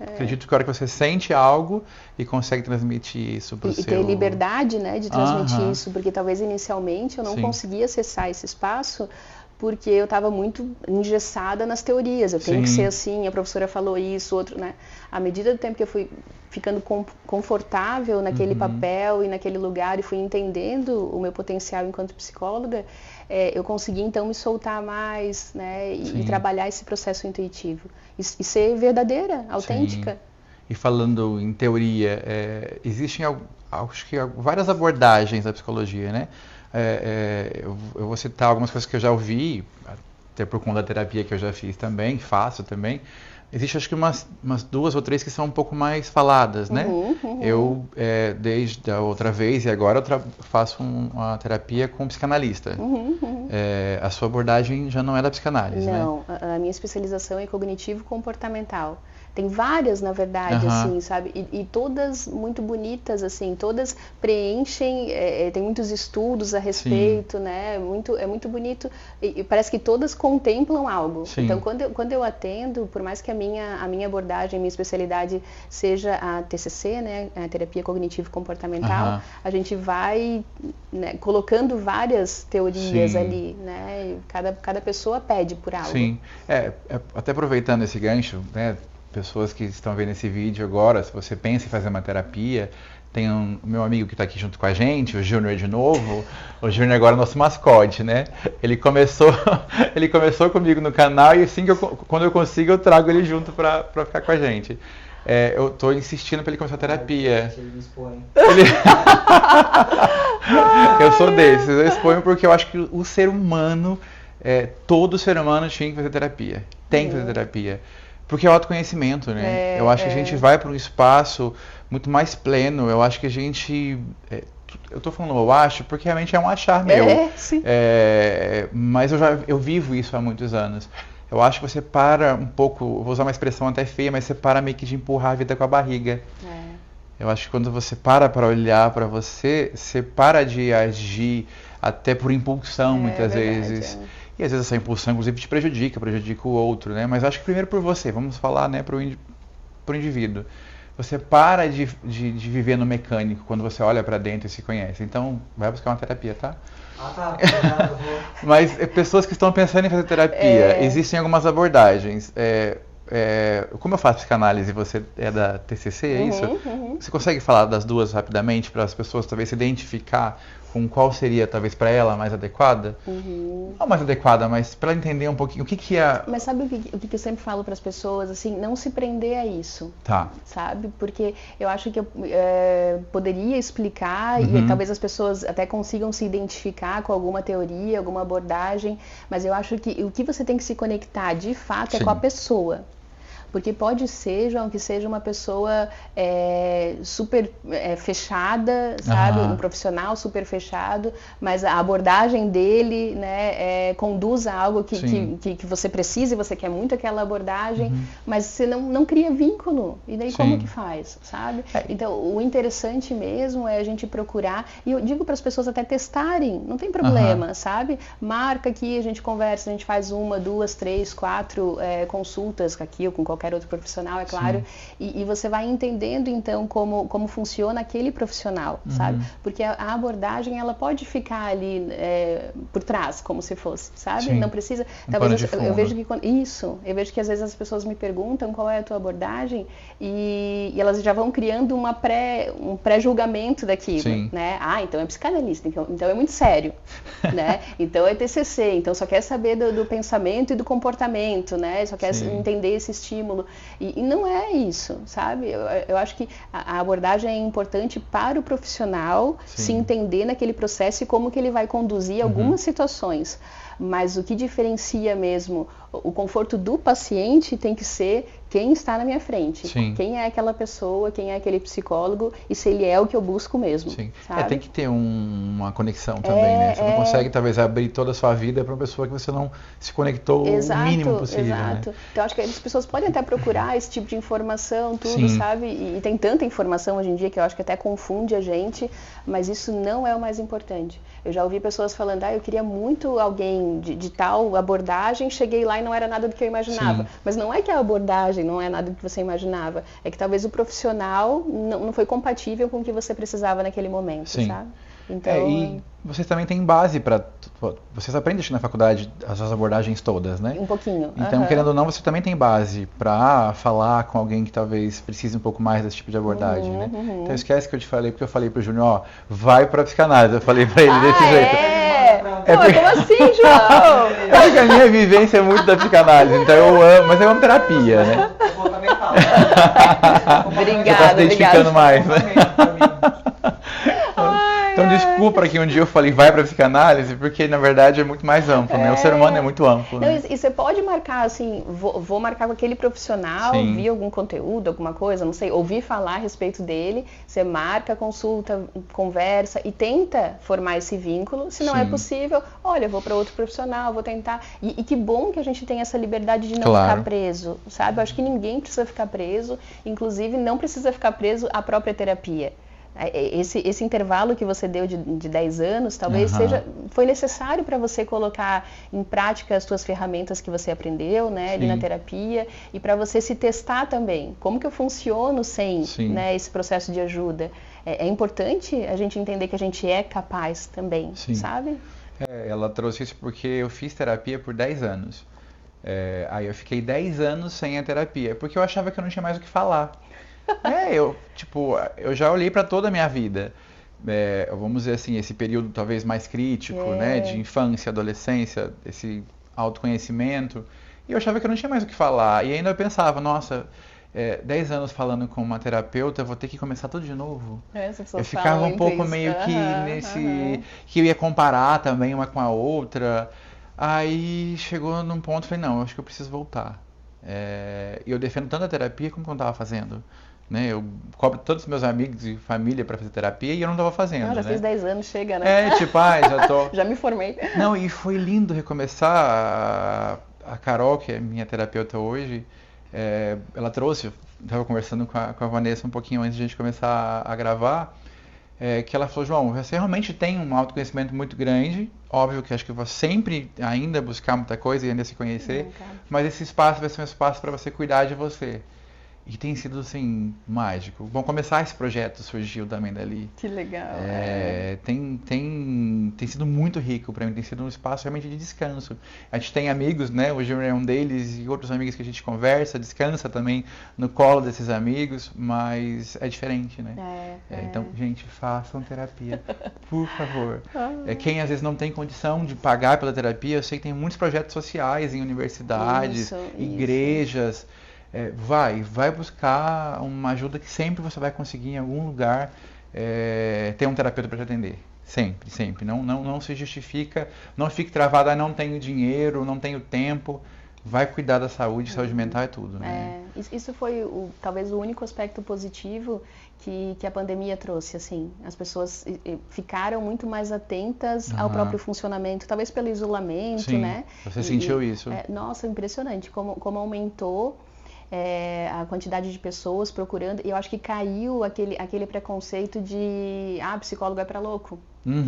Acredito que a hora que você sente algo e consegue transmitir isso para o seu... E ter liberdade, né, de transmitir isso, porque talvez inicialmente eu não conseguia acessar esse espaço porque eu estava muito engessada nas teorias. Eu tenho que ser assim, a professora falou isso, outro, né? À medida do tempo que eu fui ficando confortável naquele papel e naquele lugar e fui entendendo o meu potencial enquanto psicóloga, eu consegui então me soltar mais, né? E trabalhar esse processo intuitivo. E ser verdadeira, autêntica. E falando em teoria, existem, acho que, várias abordagens da psicologia, né? Eu vou citar algumas coisas que eu já ouvi, até por conta da terapia que eu já fiz também, faço também. Existe acho que umas 2 ou 3 que são um pouco mais faladas, né? Eu, desde a outra vez e agora, eu faço uma terapia com um psicanalista. A sua abordagem já não é da psicanálise, né? Não, a minha especialização é cognitivo-comportamental. Tem várias, na verdade, assim, sabe? E todas muito bonitas, assim, todas preenchem, tem muitos estudos a respeito, né? É muito bonito e parece que todas contemplam algo. Então, quando eu atendo, por mais que a minha abordagem, a minha especialidade seja a TCC, né? A terapia cognitivo-comportamental, a gente vai, né, colocando várias teorias ali, né? E cada pessoa pede por algo. Até aproveitando esse gancho, né? Pessoas que estão vendo esse vídeo agora, se você pensa em fazer uma terapia, tem o meu amigo que está aqui junto com a gente, o Júnior de novo. O Júnior agora é nosso mascote, né? Ele começou comigo no canal e assim quando eu consigo eu trago ele junto para ficar com a gente. Eu estou insistindo para ele começar a terapia. Ele me expõe. Eu sou desses, eu exponho porque eu acho que o ser humano, todo ser humano tinha que fazer terapia. Tem que fazer terapia. Porque é o autoconhecimento, né? Eu acho que a gente vai para um espaço muito mais pleno. Eu acho que a gente... eu tô falando eu acho, porque realmente é um achar meu. Mas eu vivo isso há muitos anos. Eu acho que você para um pouco, vou usar uma expressão até feia, mas você para meio que de empurrar a vida com a barriga. Eu acho que quando você para olhar para você, você para de agir até por impulsão, muitas vezes. E às vezes essa impulsão, inclusive, te prejudica o outro, né? Mas acho que primeiro por você, vamos falar, né, pro indivíduo. Você para de viver no mecânico quando você olha para dentro e se conhece. Então, vai buscar uma terapia, tá? Tá. Eu vou... Mas pessoas que estão pensando em fazer terapia, existem algumas abordagens. Como eu faço psicanálise e você é da TCC, é isso? Você consegue falar das duas rapidamente para as pessoas talvez se identificar com qual seria, talvez, para ela mais adequada? Não mais adequada, mas para ela entender um pouquinho o que é... Mas sabe o que eu sempre falo para as pessoas, assim, não se prender a isso, sabe? Porque eu acho que eu poderia explicar e talvez as pessoas até consigam se identificar com alguma teoria, alguma abordagem, mas eu acho que o que você tem que se conectar, de fato, é com a pessoa. Porque pode ser, João, que seja uma pessoa super fechada, sabe? Um profissional super fechado, mas a abordagem dele, né, conduz a algo que você precisa e você quer muito aquela abordagem, mas você não cria vínculo. E daí como que faz, sabe? Então, o interessante mesmo é a gente procurar, e eu digo para as pessoas até testarem, não tem problema, sabe? Marca aqui, a gente conversa, a gente faz 1, 2, 3, 4 consultas aqui ou com qualquer outro profissional, é claro, e você vai entendendo então como funciona aquele profissional, sabe? Porque a abordagem ela pode ficar ali por trás, como se fosse, sabe? Não precisa. Talvez eu vejo que eu vejo que às vezes as pessoas me perguntam qual é a tua abordagem e elas já vão criando um pré-julgamento daquilo, né? Ah, então é psicanalista, então é muito sério, né? Então é TCC, então só quer saber do pensamento e do comportamento, né? Só quer entender esse estímulo. E não é isso, sabe? Eu acho que a abordagem é importante para o profissional se entender naquele processo e como que ele vai conduzir algumas situações. Mas o que diferencia mesmo o conforto do paciente tem que ser quem está na minha frente. Quem é aquela pessoa, quem é aquele psicólogo e se ele é o que eu busco mesmo. Sabe? Tem que ter uma conexão também, né? Você não consegue, talvez, abrir toda a sua vida para uma pessoa que você não se conectou o mínimo possível. Né? Então, acho que as pessoas podem até procurar esse tipo de informação, tudo, sabe? E tem tanta informação hoje em dia que eu acho que até confunde a gente, mas isso não é o mais importante. Eu já ouvi pessoas falando, eu queria muito alguém de tal abordagem, cheguei lá e não era nada do que eu imaginava. Mas não é que a abordagem não é nada do que você imaginava, é que talvez o profissional não foi compatível com o que você precisava naquele momento, sabe? Então, e vocês também têm base para... Vocês aprendem na faculdade as abordagens todas, né? Um pouquinho. Então, querendo ou não, você também tem base para falar com alguém que talvez precise um pouco mais desse tipo de abordagem, né? Então, esquece que eu te falei, porque eu falei pro Júnior, vai pra psicanálise. Eu falei pra ele desse jeito. Como assim, João? É porque a minha vivência é muito da psicanálise, então eu amo, mas eu amo terapia, né? Obrigada, você tá se identificando mais, né? Então, desculpa que um dia eu falei vai pra psicanálise, porque na verdade é muito mais amplo, né? O ser humano é muito amplo. Não, né? E você pode marcar assim, vou marcar com aquele profissional, vi algum conteúdo, alguma coisa, não sei, ouvi falar a respeito dele, você marca, consulta, conversa e tenta formar esse vínculo. Se não é possível, olha, eu vou para outro profissional, vou tentar. E que bom que a gente tem essa liberdade de não ficar preso, sabe? Eu acho que ninguém precisa ficar preso, inclusive não precisa ficar preso à própria terapia. Esse intervalo que você deu de 10 anos, talvez foi necessário para você colocar em prática as suas ferramentas que você aprendeu, né, ali na terapia, e para você se testar também. Como que eu funciono sem né, esse processo de ajuda? É importante a gente entender que a gente é capaz também, sabe? Ela trouxe isso porque eu fiz terapia por 10 anos. Aí eu fiquei 10 anos sem a terapia, porque eu achava que eu não tinha mais o que falar. Eu já olhei para toda a minha vida, vamos dizer assim, esse período talvez mais crítico, né, de infância, adolescência, esse autoconhecimento, e eu achava que eu não tinha mais o que falar, e ainda eu pensava, nossa, 10 anos falando com uma terapeuta, eu vou ter que começar tudo de novo. Eu ficava um pouco meio que que eu ia comparar também uma com a outra, aí chegou num ponto, falei, não, eu acho que eu preciso voltar. E eu defendo tanto a terapia como eu estava fazendo. Né? Eu cobro todos os meus amigos e família para fazer terapia e eu não estava fazendo. Já fiz 10 anos, chega, né? Já tô... Já me formei. Não, e foi lindo recomeçar. A Carol, que é minha terapeuta hoje, ela trouxe, eu estava conversando com a Vanessa um pouquinho antes de a gente começar a gravar, que ela falou, João, você realmente tem um autoconhecimento muito grande, óbvio que acho que eu vou sempre ainda buscar muita coisa e ainda se conhecer, mas esse espaço vai ser um espaço para você cuidar de você. E tem sido, assim, mágico. Bom, começar esse projeto surgiu também dali. Que legal. Tem sido muito rico para mim, tem sido um espaço realmente de descanso. A gente tem amigos, né? O Júnior é um deles e outros amigos que a gente conversa, descansa também no colo desses amigos, mas é diferente, né? Então, gente, façam terapia, por favor. Quem às vezes não tem condição de pagar pela terapia, eu sei que tem muitos projetos sociais em universidades, igrejas. Vai buscar uma ajuda que sempre você vai conseguir em algum lugar ter um terapeuta para te atender. Sempre, sempre. Não se justifica, não fique travado, não tenho dinheiro, não tenho tempo. Vai cuidar da saúde, saúde mental é tudo, né? Isso foi talvez o único aspecto positivo que a pandemia trouxe, assim. As pessoas ficaram muito mais atentas ao próprio funcionamento, talvez pelo isolamento, Sim, né? Você sentiu isso? Nossa, impressionante como aumentou a quantidade de pessoas procurando, e eu acho que caiu aquele preconceito de psicólogo é pra louco,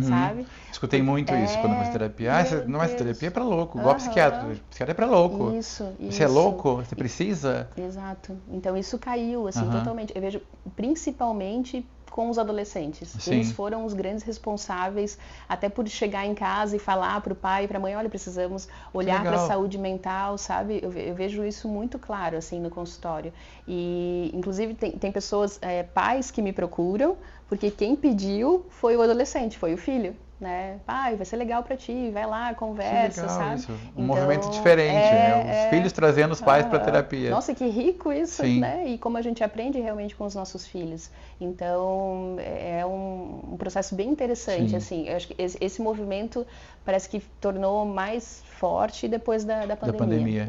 sabe? Escutei muito isso quando eu fiz terapia. Você não faz terapia é pra louco, igual psiquiatra. Psiquiatra é pra louco. Isso. Você é louco? Você precisa? Exato. Então isso caiu, assim, totalmente. Eu vejo principalmente com os adolescentes. Sim. Eles foram os grandes responsáveis, até por chegar em casa e falar para o pai e para a mãe, olha, precisamos olhar para a saúde mental, sabe? Eu vejo isso muito claro, assim, no consultório. E, inclusive, tem pessoas, pais que me procuram, porque quem pediu foi o adolescente, foi o filho. Né? Pai, vai ser legal pra ti, vai lá, conversa, que legal, sabe? Isso. Um movimento diferente, né? Os filhos trazendo os pais pra terapia. Nossa, que rico isso, Sim. né? E como a gente aprende realmente com os nossos filhos. Então, é um processo bem interessante, Sim. assim. Eu acho que esse movimento parece que tornou mais forte depois da pandemia. Da pandemia.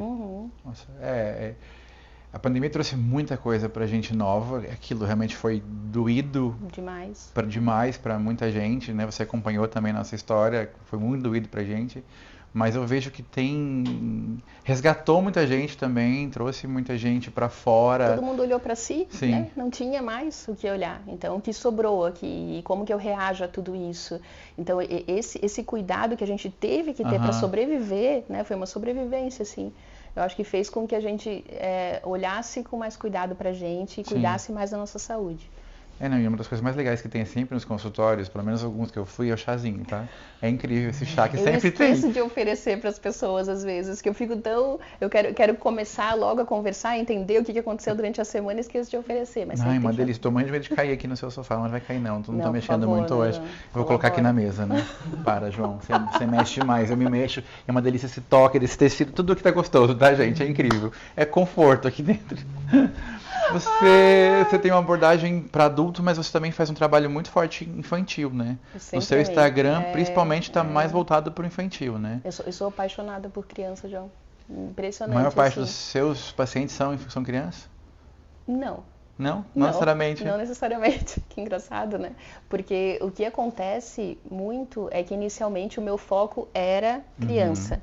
Nossa, a pandemia trouxe muita coisa pra gente nova, aquilo realmente foi doído demais pra muita gente, né? Você acompanhou também nossa história, foi muito doído pra gente, mas eu vejo que resgatou muita gente também, trouxe muita gente pra fora. Todo mundo olhou pra si, né? Não tinha mais o que olhar, então o que sobrou aqui, e como que eu reajo a tudo isso? Então esse cuidado que a gente teve que ter pra sobreviver, né? Foi uma sobrevivência, assim. Eu acho que fez com que a gente olhasse com mais cuidado pra gente e cuidasse mais da nossa saúde. E uma das coisas mais legais que tem sempre nos consultórios, pelo menos alguns que eu fui, é o chazinho, tá? É incrível esse chá que sempre tem. Eu esqueço de oferecer para as pessoas às vezes, que eu fico tão... Eu quero começar logo a conversar, entender o que aconteceu durante a semana e esqueço de oferecer. Mas uma delícia. Tô morrendo de medo de cair aqui no seu sofá, mas não vai cair não. Tu não tá mexendo muito hoje. Não. Eu vou colocar aqui na mesa, né? Para, João. Você mexe demais, eu me mexo. É uma delícia esse toque desse tecido, tudo aqui tá gostoso, tá, gente? É incrível. É conforto aqui dentro. Você tem uma abordagem para adulto, mas você também faz um trabalho muito forte infantil, né? O seu Instagram, principalmente, está mais voltado para o infantil, né? Eu sou apaixonada por criança, João. Impressionante. A maior parte dos seus pacientes são crianças? Não. Não necessariamente? Não necessariamente. Que engraçado, né? Porque o que acontece muito é que inicialmente o meu foco era criança.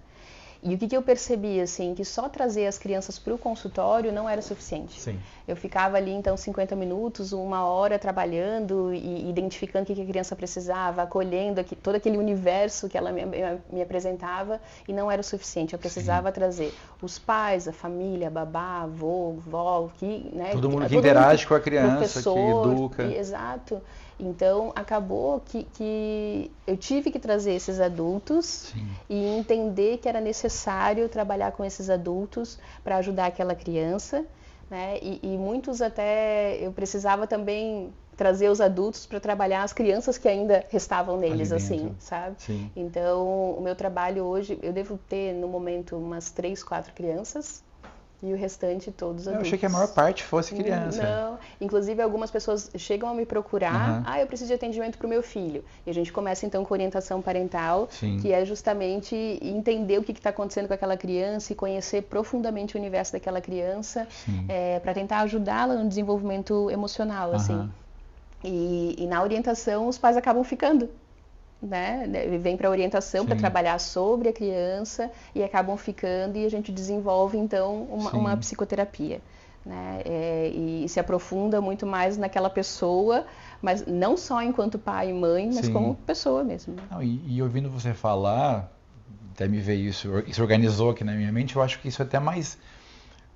E o que eu percebi, assim, que só trazer as crianças para o consultório não era suficiente. Sim. Eu ficava ali, então, 50 minutos, 1 hora trabalhando e identificando o que a criança precisava, acolhendo todo aquele universo que ela me apresentava, e não era o suficiente. Eu precisava trazer os pais, a família, babá, avô, vó, todo mundo que interage com a criança, que educa. Exato. Então, acabou que eu tive que trazer esses adultos e entender que era necessário trabalhar com esses adultos para ajudar aquela criança, né? E muitos até eu precisava também trazer os adultos para trabalhar as crianças que ainda restavam neles, assim, sabe? Sim. Então, o meu trabalho hoje, eu devo ter no momento umas 3, 4 crianças. E o restante todos adultos. Eu achei que a maior parte fosse criança. Não, inclusive algumas pessoas chegam a me procurar, eu preciso de atendimento para o meu filho. E a gente começa então com orientação parental, que é justamente entender o que está acontecendo com aquela criança e conhecer profundamente o universo daquela criança, para tentar ajudá-la no desenvolvimento emocional, assim. E na orientação os pais acabam ficando. Né? Vem para a orientação para trabalhar sobre a criança e acabam ficando e a gente desenvolve então uma psicoterapia, né? E se aprofunda muito mais naquela pessoa, mas não só enquanto pai e mãe, mas como pessoa mesmo. Não, e ouvindo você falar, até me veio isso organizou aqui na minha mente, eu acho que isso é até mais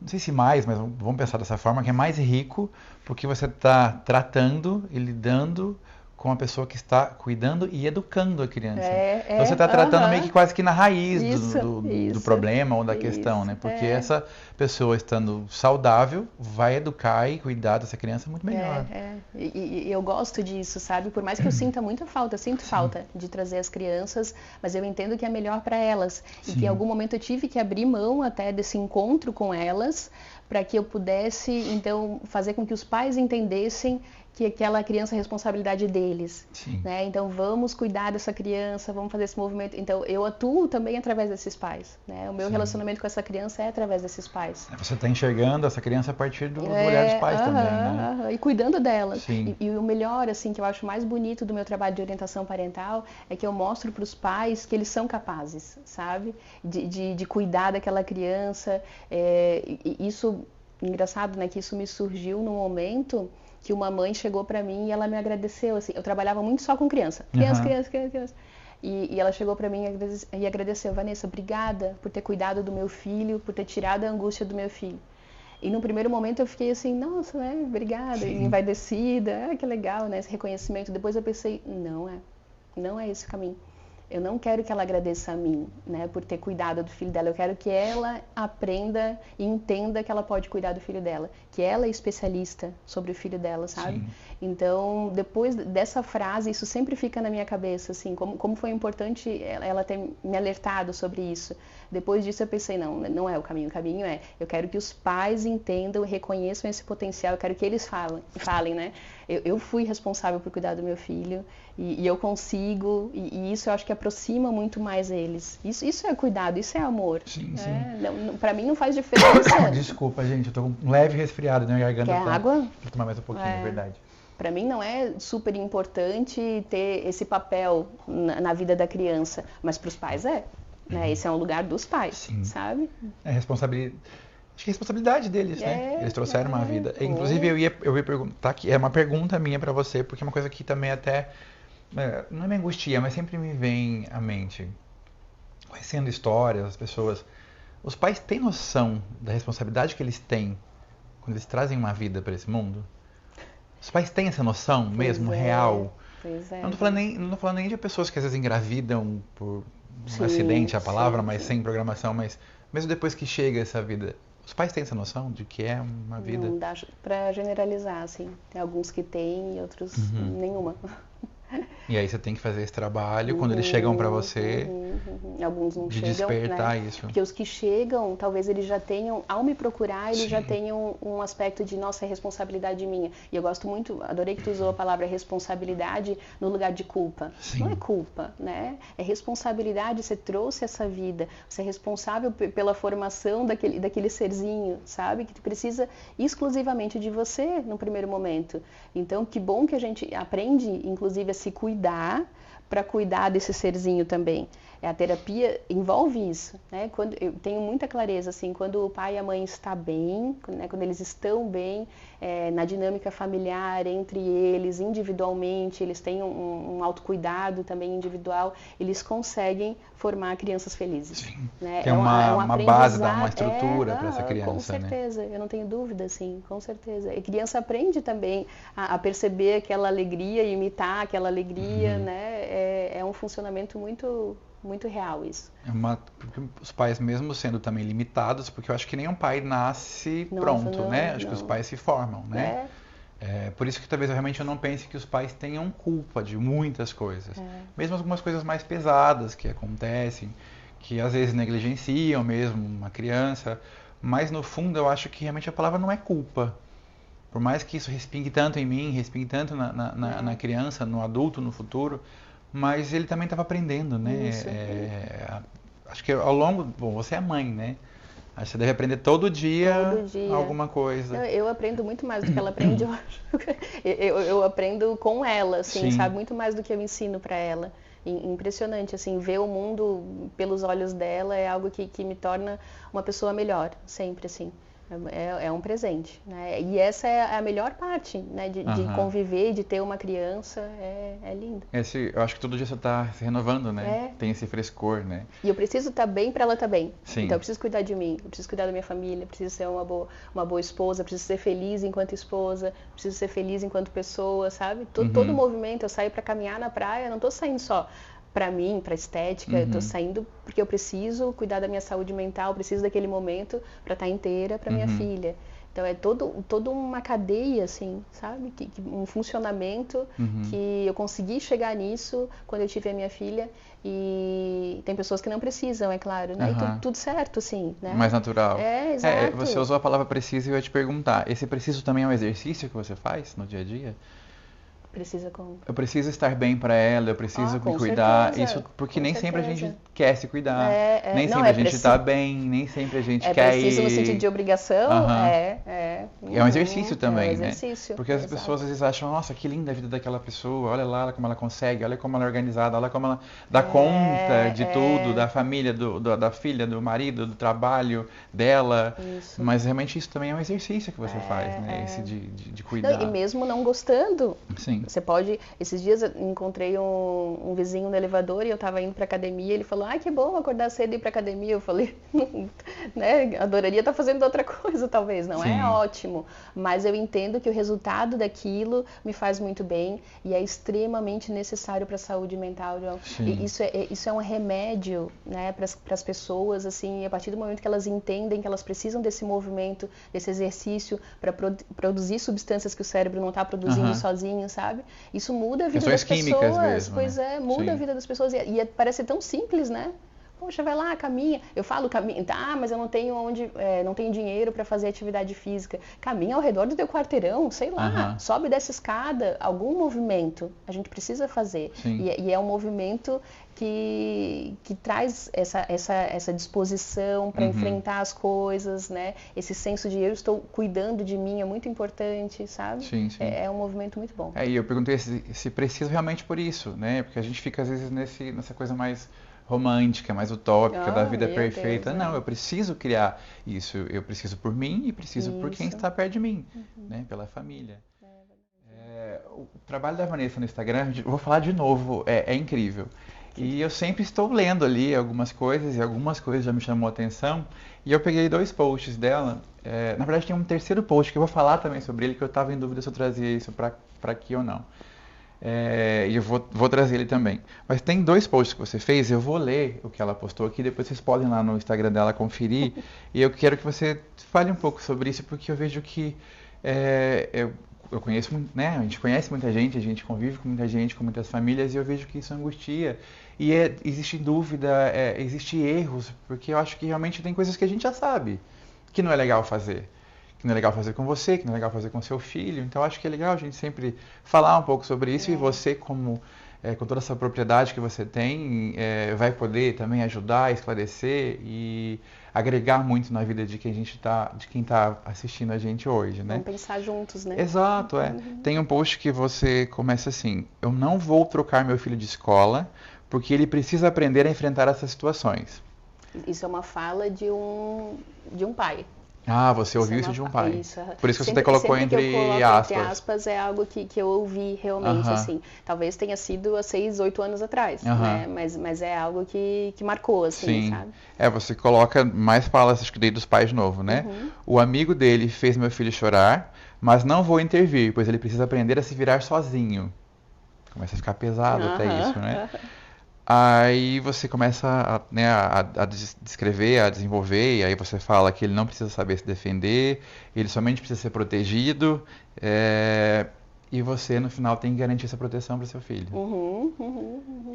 não sei se mais, mas vamos pensar dessa forma, que é mais rico, porque você está tratando e lidando com a pessoa que está cuidando e educando a criança. Então você está tratando meio que quase que na raiz do problema ou da questão, né? Porque essa pessoa estando saudável vai educar e cuidar dessa criança muito melhor. E eu gosto disso, sabe? Por mais que eu sinta muita falta, sinto falta de trazer as crianças, mas eu entendo que é melhor para elas. E que em algum momento eu tive que abrir mão até desse encontro com elas, para que eu pudesse, então, fazer com que os pais entendessem que aquela criança é responsabilidade deles, né? Então vamos cuidar dessa criança, vamos fazer esse movimento. Então eu atuo também através desses pais, né? O meu relacionamento com essa criança é através desses pais. Você está enxergando essa criança a partir do olhar dos pais também, né? E cuidando dela. E o melhor, assim, que eu acho mais bonito do meu trabalho de orientação parental é que eu mostro para os pais que eles são capazes, sabe? De cuidar daquela criança. Isso, engraçado, né? Que isso me surgiu no momento que uma mãe chegou para mim e ela me agradeceu, assim, eu trabalhava muito só com criança. E ela chegou para mim e agradeceu: Vanessa, obrigada por ter cuidado do meu filho, por ter tirado a angústia do meu filho. E no primeiro momento eu fiquei assim, nossa, né, obrigada, envaidecida, que legal, né, esse reconhecimento. Depois eu pensei, não é esse o caminho. Eu não quero que ela agradeça a mim, né, por ter cuidado do filho dela. Eu quero que ela aprenda e entenda que ela pode cuidar do filho dela, que ela é especialista sobre o filho dela, sabe? Então, depois dessa frase, isso sempre fica na minha cabeça, assim, como foi importante ela ter me alertado sobre isso. Depois disso eu pensei, não é o caminho é, eu quero que os pais entendam, reconheçam esse potencial, eu quero que eles falem, né? Eu fui responsável por cuidar do meu filho e eu consigo, e isso eu acho que aproxima muito mais eles. Isso é cuidado, isso é amor. Pra mim não faz diferença. Desculpa, gente, eu tô com um leve resfriado na garganta. Quer água? Vou tomar mais um pouquinho, é verdade. Para mim não é super importante ter esse papel na vida da criança, mas para os pais é. Né? Esse é um lugar dos pais, sabe? É responsabilidade. Acho que é responsabilidade deles, né? Eles trouxeram uma vida. Inclusive, eu ia perguntar, que é uma pergunta minha para você, porque é uma coisa que também até, não me angustia, mas sempre me vem à mente. Conhecendo histórias, as pessoas, os pais têm noção da responsabilidade que eles têm quando eles trazem uma vida para esse mundo? Os pais têm essa noção mesmo, real? Pois é. Eu não tô falando nem de pessoas que às vezes engravidam por um acidente, a palavra, mas sem programação, mas mesmo depois que chega essa vida, os pais têm essa noção de que é uma vida? Não dá pra generalizar, assim. Tem alguns que têm e outros nenhuma. E aí você tem que fazer esse trabalho quando eles chegam para você, alguns não de chegam, despertar né? isso. Porque os que chegam, talvez eles já tenham, ao me procurar, eles já tenham um aspecto de, nossa, é responsabilidade minha. E eu gosto muito, adorei que tu usou a palavra responsabilidade no lugar de culpa. Não é culpa, né? É responsabilidade, você trouxe essa vida, você é responsável pela formação daquele serzinho, sabe? Que precisa exclusivamente de você no primeiro momento. Então, que bom que a gente aprende, inclusive, a se cuidar para cuidar desse serzinho também. A terapia envolve isso, né? Eu tenho muita clareza, assim, quando o pai e a mãe estão bem, né? Quando eles estão bem na dinâmica familiar, entre eles, individualmente, eles têm um autocuidado também individual, eles conseguem formar crianças felizes. Né? Tem uma base, uma estrutura para essa criança. Com certeza, né? Eu não tenho dúvida, sim, com certeza. E a criança aprende também a perceber aquela alegria, imitar aquela alegria, né? É um funcionamento muito real isso. Porque os pais, mesmo sendo também limitados, porque eu acho que nenhum pai nasce pronto, né? Acho que os pais se formam, né? Por isso que talvez eu não pense que os pais tenham culpa de muitas coisas. Mesmo algumas coisas mais pesadas que acontecem, que às vezes negligenciam mesmo uma criança, mas no fundo eu acho que realmente a palavra não é culpa. Por mais que isso respingue tanto em mim, respingue tanto na criança, no adulto, no futuro, mas ele também estava aprendendo, né? Acho que ao longo... Bom, você é mãe, né? Acho que você deve aprender todo dia alguma coisa. Eu aprendo muito mais do que ela aprende, eu acho. Eu aprendo com ela, assim, sabe? Muito mais do que eu ensino para ela. Impressionante, assim, ver o mundo pelos olhos dela é algo que me torna uma pessoa melhor, sempre, assim. É um presente, né? E essa é a melhor parte, né? De conviver, de ter uma criança, é lindo. Eu acho que todo dia você está se renovando, né? Tem esse frescor, né? E eu preciso estar bem para ela estar bem. Sim. Então eu preciso cuidar de mim, eu preciso cuidar da minha família, preciso ser uma boa esposa, preciso ser feliz enquanto esposa, preciso ser feliz enquanto pessoa, sabe? Todo movimento, eu saio para caminhar na praia, não estou saindo só para mim, para estética, eu tô saindo porque eu preciso cuidar da minha saúde mental, preciso daquele momento para estar inteira para minha filha. Então é toda uma cadeia, assim, sabe? Um funcionamento que eu consegui chegar nisso quando eu tive a minha filha. E tem pessoas que não precisam, é claro, né? E tudo certo, assim, né? Mais natural. Exato. Você usou a palavra preciso e eu ia te perguntar, esse preciso também é um exercício que você faz no dia a dia? Precisa como? Eu preciso estar bem para ela, eu preciso me cuidar. Certeza, isso porque nem sempre a gente quer se cuidar. Nem não, sempre a gente está bem, nem sempre a gente quer ir. É preciso no sentido de obrigação? É um exercício também, exercício, né? Porque as pessoas às vezes acham, nossa, que linda a vida daquela pessoa, olha lá como ela consegue, olha como ela é organizada, olha como ela dá conta de tudo, da família, da filha, do marido, do trabalho dela. Isso. Mas realmente isso também é um exercício que você faz, né? Esse de cuidar. Não, e mesmo não gostando. Sim. Você pode... Esses dias eu encontrei um vizinho no elevador e eu estava indo para academia. Ele falou, que bom acordar cedo e ir para academia. Eu falei, né, adoraria estar fazendo outra coisa, talvez. Não é ótimo, mas eu entendo que o resultado daquilo me faz muito bem e é extremamente necessário para a saúde mental. E isso é um remédio, né, para as pessoas, assim, a partir do momento que elas entendem que elas precisam desse movimento, desse exercício para produzir substâncias que o cérebro não está produzindo sozinho, sabe? Isso muda a vida das pessoas. Mesmo, pois né? Muda a vida das pessoas e parece tão simples, né? Poxa, vai lá, caminha. Eu falo caminha, mas eu não tenho não tenho dinheiro para fazer atividade física. Caminha ao redor do teu quarteirão, sei lá, sobe dessa escada, algum movimento a gente precisa fazer. E é um movimento que traz essa disposição para enfrentar as coisas, né? Esse senso de eu estou cuidando de mim é muito importante, sabe? Sim. É um movimento muito bom. E eu perguntei se precisa realmente por isso, né? Porque a gente fica às vezes nessa coisa mais romântica, mais utópica, da vida perfeita. Deus, não, eu preciso criar isso. Eu preciso por mim e preciso por quem está perto de mim, né? Pela família. O trabalho da Vanessa no Instagram, vou falar de novo, é incrível. E eu sempre estou lendo ali algumas coisas, e algumas coisas já me chamou a atenção. E eu peguei 2 posts dela. Na verdade, tem um terceiro post que eu vou falar também sobre ele, que eu estava em dúvida se eu trazia isso para aqui ou não. E eu vou trazer ele também. Mas tem 2 posts que você fez, eu vou ler o que ela postou aqui, depois vocês podem lá no Instagram dela conferir. E eu quero que você fale um pouco sobre isso, porque eu vejo que eu conheço, né? A gente conhece muita gente, a gente convive com muita gente, com muitas famílias, e eu vejo que isso angustia. E existe dúvida, existe erros, porque eu acho que realmente tem coisas que a gente já sabe que não é legal fazer. Que não é legal fazer com você, que não é legal fazer com seu filho. Então acho que é legal a gente sempre falar um pouco sobre isso e você, com toda essa propriedade que você tem, vai poder também ajudar, esclarecer e agregar muito na vida de quem está assistindo a gente hoje, né? Vamos pensar juntos, né? Exato, Tem um post que você começa assim: eu não vou trocar meu filho de escola porque ele precisa aprender a enfrentar essas situações. Isso é uma fala de um pai. Você ouviu isso de um pai. Isso. Por isso que você até colocou entre aspas. Entre aspas, é algo que eu ouvi realmente, assim. Talvez tenha sido há 6, 8 anos atrás, né? Mas é algo que marcou, assim, sabe? Você coloca mais falas, acho que daí dos pais de novo, né? O amigo dele fez meu filho chorar, mas não vou intervir, pois ele precisa aprender a se virar sozinho. Começa a ficar pesado até isso, né? Aí você começa a descrever, a desenvolver, e aí você fala que ele não precisa saber se defender, ele somente precisa ser protegido, e você no final tem que garantir essa proteção para seu filho.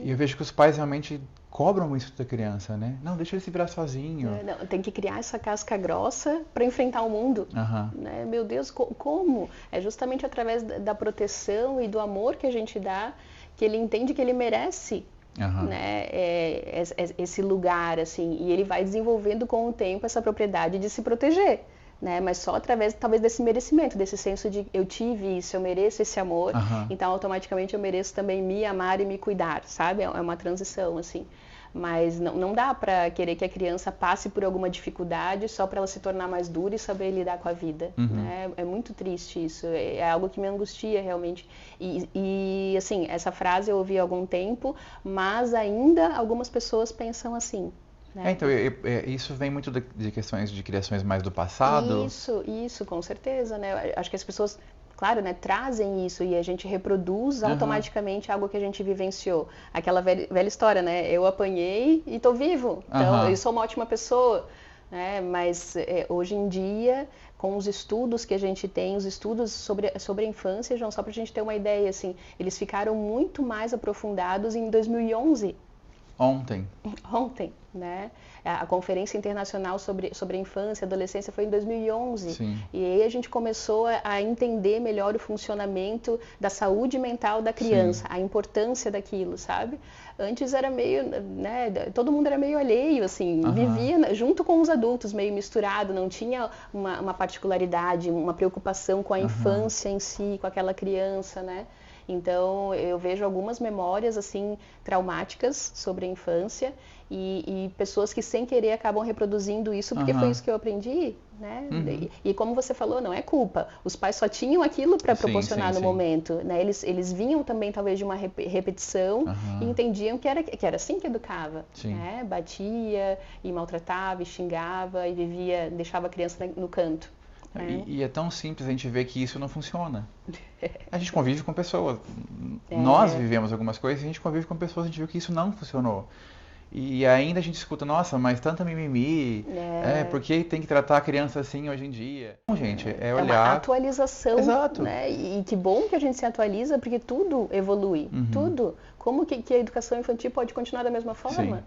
E eu vejo que os pais realmente cobram isso da criança, né? Não, deixa ele se virar sozinho. Não, tem que criar essa casca grossa para enfrentar o mundo. Né? Meu Deus, como? É justamente através da proteção e do amor que a gente dá que ele entende que ele merece. Né, esse lugar, assim, e ele vai desenvolvendo com o tempo essa propriedade de se proteger, né, mas só através, talvez, desse merecimento, desse senso de eu tive isso, eu mereço esse amor, então automaticamente eu mereço também me amar e me cuidar, sabe, é uma transição, assim, Mas não dá para querer que a criança passe por alguma dificuldade só para ela se tornar mais dura e saber lidar com a vida. Né? É muito triste isso, é algo que me angustia realmente. E assim, essa frase eu ouvi há algum tempo, mas ainda algumas pessoas pensam assim. Né? Então, isso vem muito de questões de criações mais do passado? Isso, com certeza, né? Acho que as pessoas, claro, né, trazem isso e a gente reproduz automaticamente algo que a gente vivenciou. Aquela velha história, né? Eu apanhei e tô vivo, então eu sou uma ótima pessoa. Né? Mas hoje em dia, com os estudos que a gente tem, os estudos sobre a infância, João, só para a gente ter uma ideia, assim, eles ficaram muito mais aprofundados em 2011. Ontem, né? A Conferência Internacional sobre a Infância e Adolescência foi em 2011. Sim. E aí a gente começou a entender melhor o funcionamento da saúde mental da criança, a importância daquilo, sabe? Antes era meio, né, todo mundo era meio alheio, assim, vivia junto com os adultos, meio misturado, não tinha uma particularidade, uma preocupação com a infância em si, com aquela criança, né? Então, eu vejo algumas memórias, assim, traumáticas sobre a infância e pessoas que, sem querer, acabam reproduzindo isso porque foi isso que eu aprendi, né? E como você falou, não é culpa. Os pais só tinham aquilo para proporcionar no momento, né? Eles vinham também, talvez, de uma repetição e entendiam que era assim que educava, né? Batia e maltratava e xingava e deixava a criança no canto. E é tão simples a gente ver que isso não funciona. A gente convive com pessoas. Nós vivemos algumas coisas e a gente convive com pessoas e a gente viu que isso não funcionou. E ainda a gente escuta, nossa, mas tanta mimimi, por que tem que tratar a criança assim hoje em dia? Bom, gente, é olhar... É uma atualização. Exato. Né? E que bom que a gente se atualiza, porque tudo evolui, tudo. Como que a educação infantil pode continuar da mesma forma? Sim.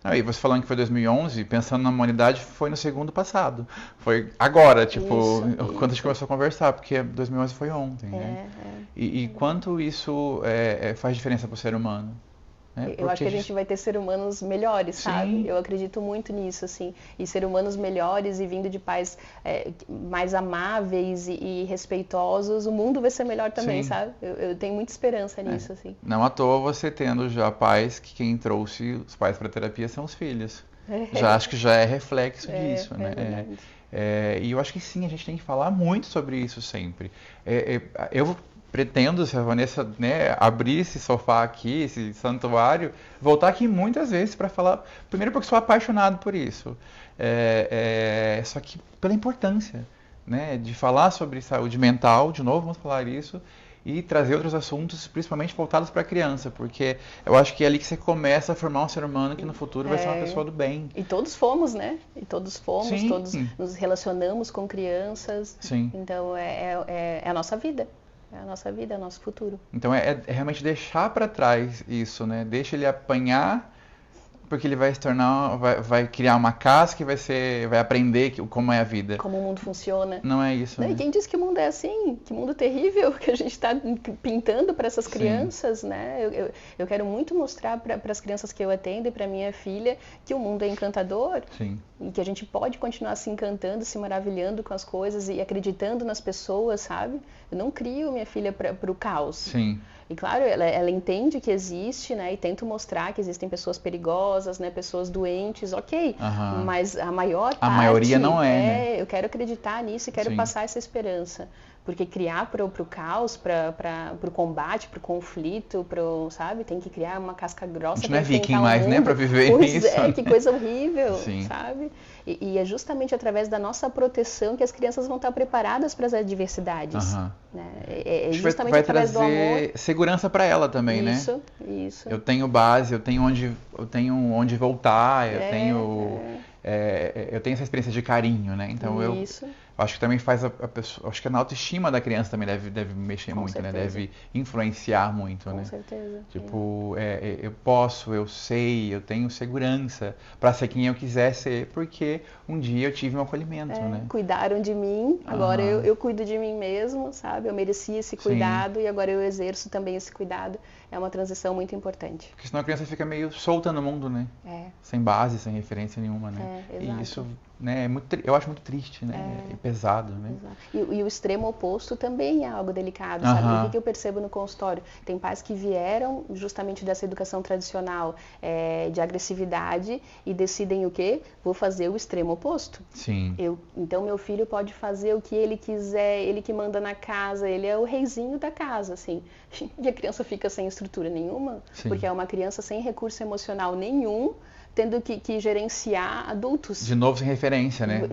Não, e você falando que foi 2011, pensando na humanidade, foi no segundo passado. Foi agora, tipo, quando a gente começou a conversar, porque 2011 foi ontem, né? E quanto isso faz diferença para o ser humano? Eu acho que a gente vai ter ser humanos melhores, sabe? Eu acredito muito nisso, assim. E ser humanos melhores e vindo de pais mais amáveis e respeitosos, o mundo vai ser melhor também, sabe? Eu tenho muita esperança nisso, assim. Não à toa você tendo já pais que quem trouxe os pais para terapia são os filhos. Já acho que já é reflexo disso, né? E eu acho que sim, a gente tem que falar muito sobre isso sempre. Eu pretendo, se a Vanessa, né, abrir esse sofá aqui, esse santuário, voltar aqui muitas vezes para falar, primeiro porque sou apaixonado por isso, só que pela importância, né, de falar sobre saúde mental, de novo vamos falar isso, e trazer outros assuntos, principalmente voltados para a criança, porque eu acho que é ali que você começa a formar um ser humano que no futuro vai ser uma pessoa do bem. E todos fomos, né? Todos nos relacionamos com crianças, então é a nossa vida. É a nossa vida, é o nosso futuro. Então é realmente deixar para trás isso, né? Deixa ele apanhar, porque ele vai se tornar, vai criar uma casca e vai aprender como é a vida. Como o mundo funciona. Não é isso, né? E quem diz que o mundo é assim? Que mundo terrível que a gente está pintando para essas crianças, né? Eu quero muito mostrar para as crianças que eu atendo e para minha filha que o mundo é encantador. E que a gente pode continuar se encantando, se maravilhando com as coisas e acreditando nas pessoas, sabe? Eu não crio minha filha para o caos. E claro, ela entende que existe, né? E tento mostrar que existem pessoas perigosas, né? Pessoas doentes, ok. Mas a maior parte... A maioria não né? Eu quero acreditar nisso e quero passar essa esperança. Porque criar para o caos, para o combate, para o conflito, sabe? Tem que criar uma casca grossa. A gente não é viking mais, né? Para viver isso. Que coisa horrível, sabe? E é justamente através da nossa proteção que as crianças vão estar preparadas para as adversidades. Né? É justamente vai através do amor. Segurança para ela também, né? Isso. Eu tenho base, eu tenho onde voltar, eu tenho essa experiência de carinho, né? Então eu acho que também faz a pessoa, acho que a autoestima da criança também deve mexer muito, né? Deve influenciar muito, né? Com certeza. Tipo, eu posso, eu sei, eu tenho segurança para ser quem eu quiser ser, porque um dia eu tive um acolhimento, né? Cuidaram de mim, agora eu cuido de mim mesmo, sabe? Eu merecia esse cuidado e agora eu exerço também esse cuidado. É uma transição muito importante. Porque senão a criança fica meio solta no mundo, né? Sem base, sem referência nenhuma, né? Exato. E isso né? Eu acho muito triste, né? E pesado, né? Exato. E o extremo oposto também é algo delicado, sabe? O que eu percebo no consultório? Tem pais que vieram justamente dessa educação tradicional de agressividade e decidem o quê? Vou fazer o extremo oposto. Sim. Então meu filho pode fazer o que ele quiser, ele que manda na casa, ele é o reizinho da casa, assim. E a criança fica sem estrutura nenhuma, porque é uma criança sem recurso emocional nenhum, tendo que gerenciar adultos. De novo sem referência, né?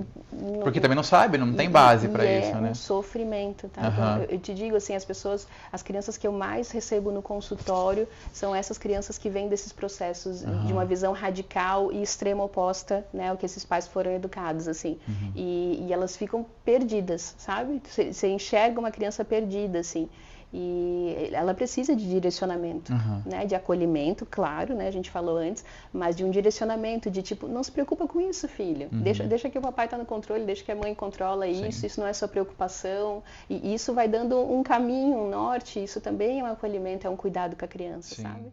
Porque também não sabe, não tem base para isso, né? É um sofrimento, tá? Então, eu te digo assim, as crianças que eu mais recebo no consultório são essas crianças que vêm desses processos de uma visão radical e extrema oposta, né, ao que esses pais foram educados, assim. E elas ficam perdidas, sabe? Você enxerga uma criança perdida, assim. E ela precisa de direcionamento, né, de acolhimento, claro, né, a gente falou antes, mas de um direcionamento de tipo, não se preocupa com isso, filho, deixa que o papai está no controle, deixa que a mãe controla isso não é sua preocupação, e isso vai dando um caminho, um norte, isso também é um acolhimento, é um cuidado com a criança, sabe?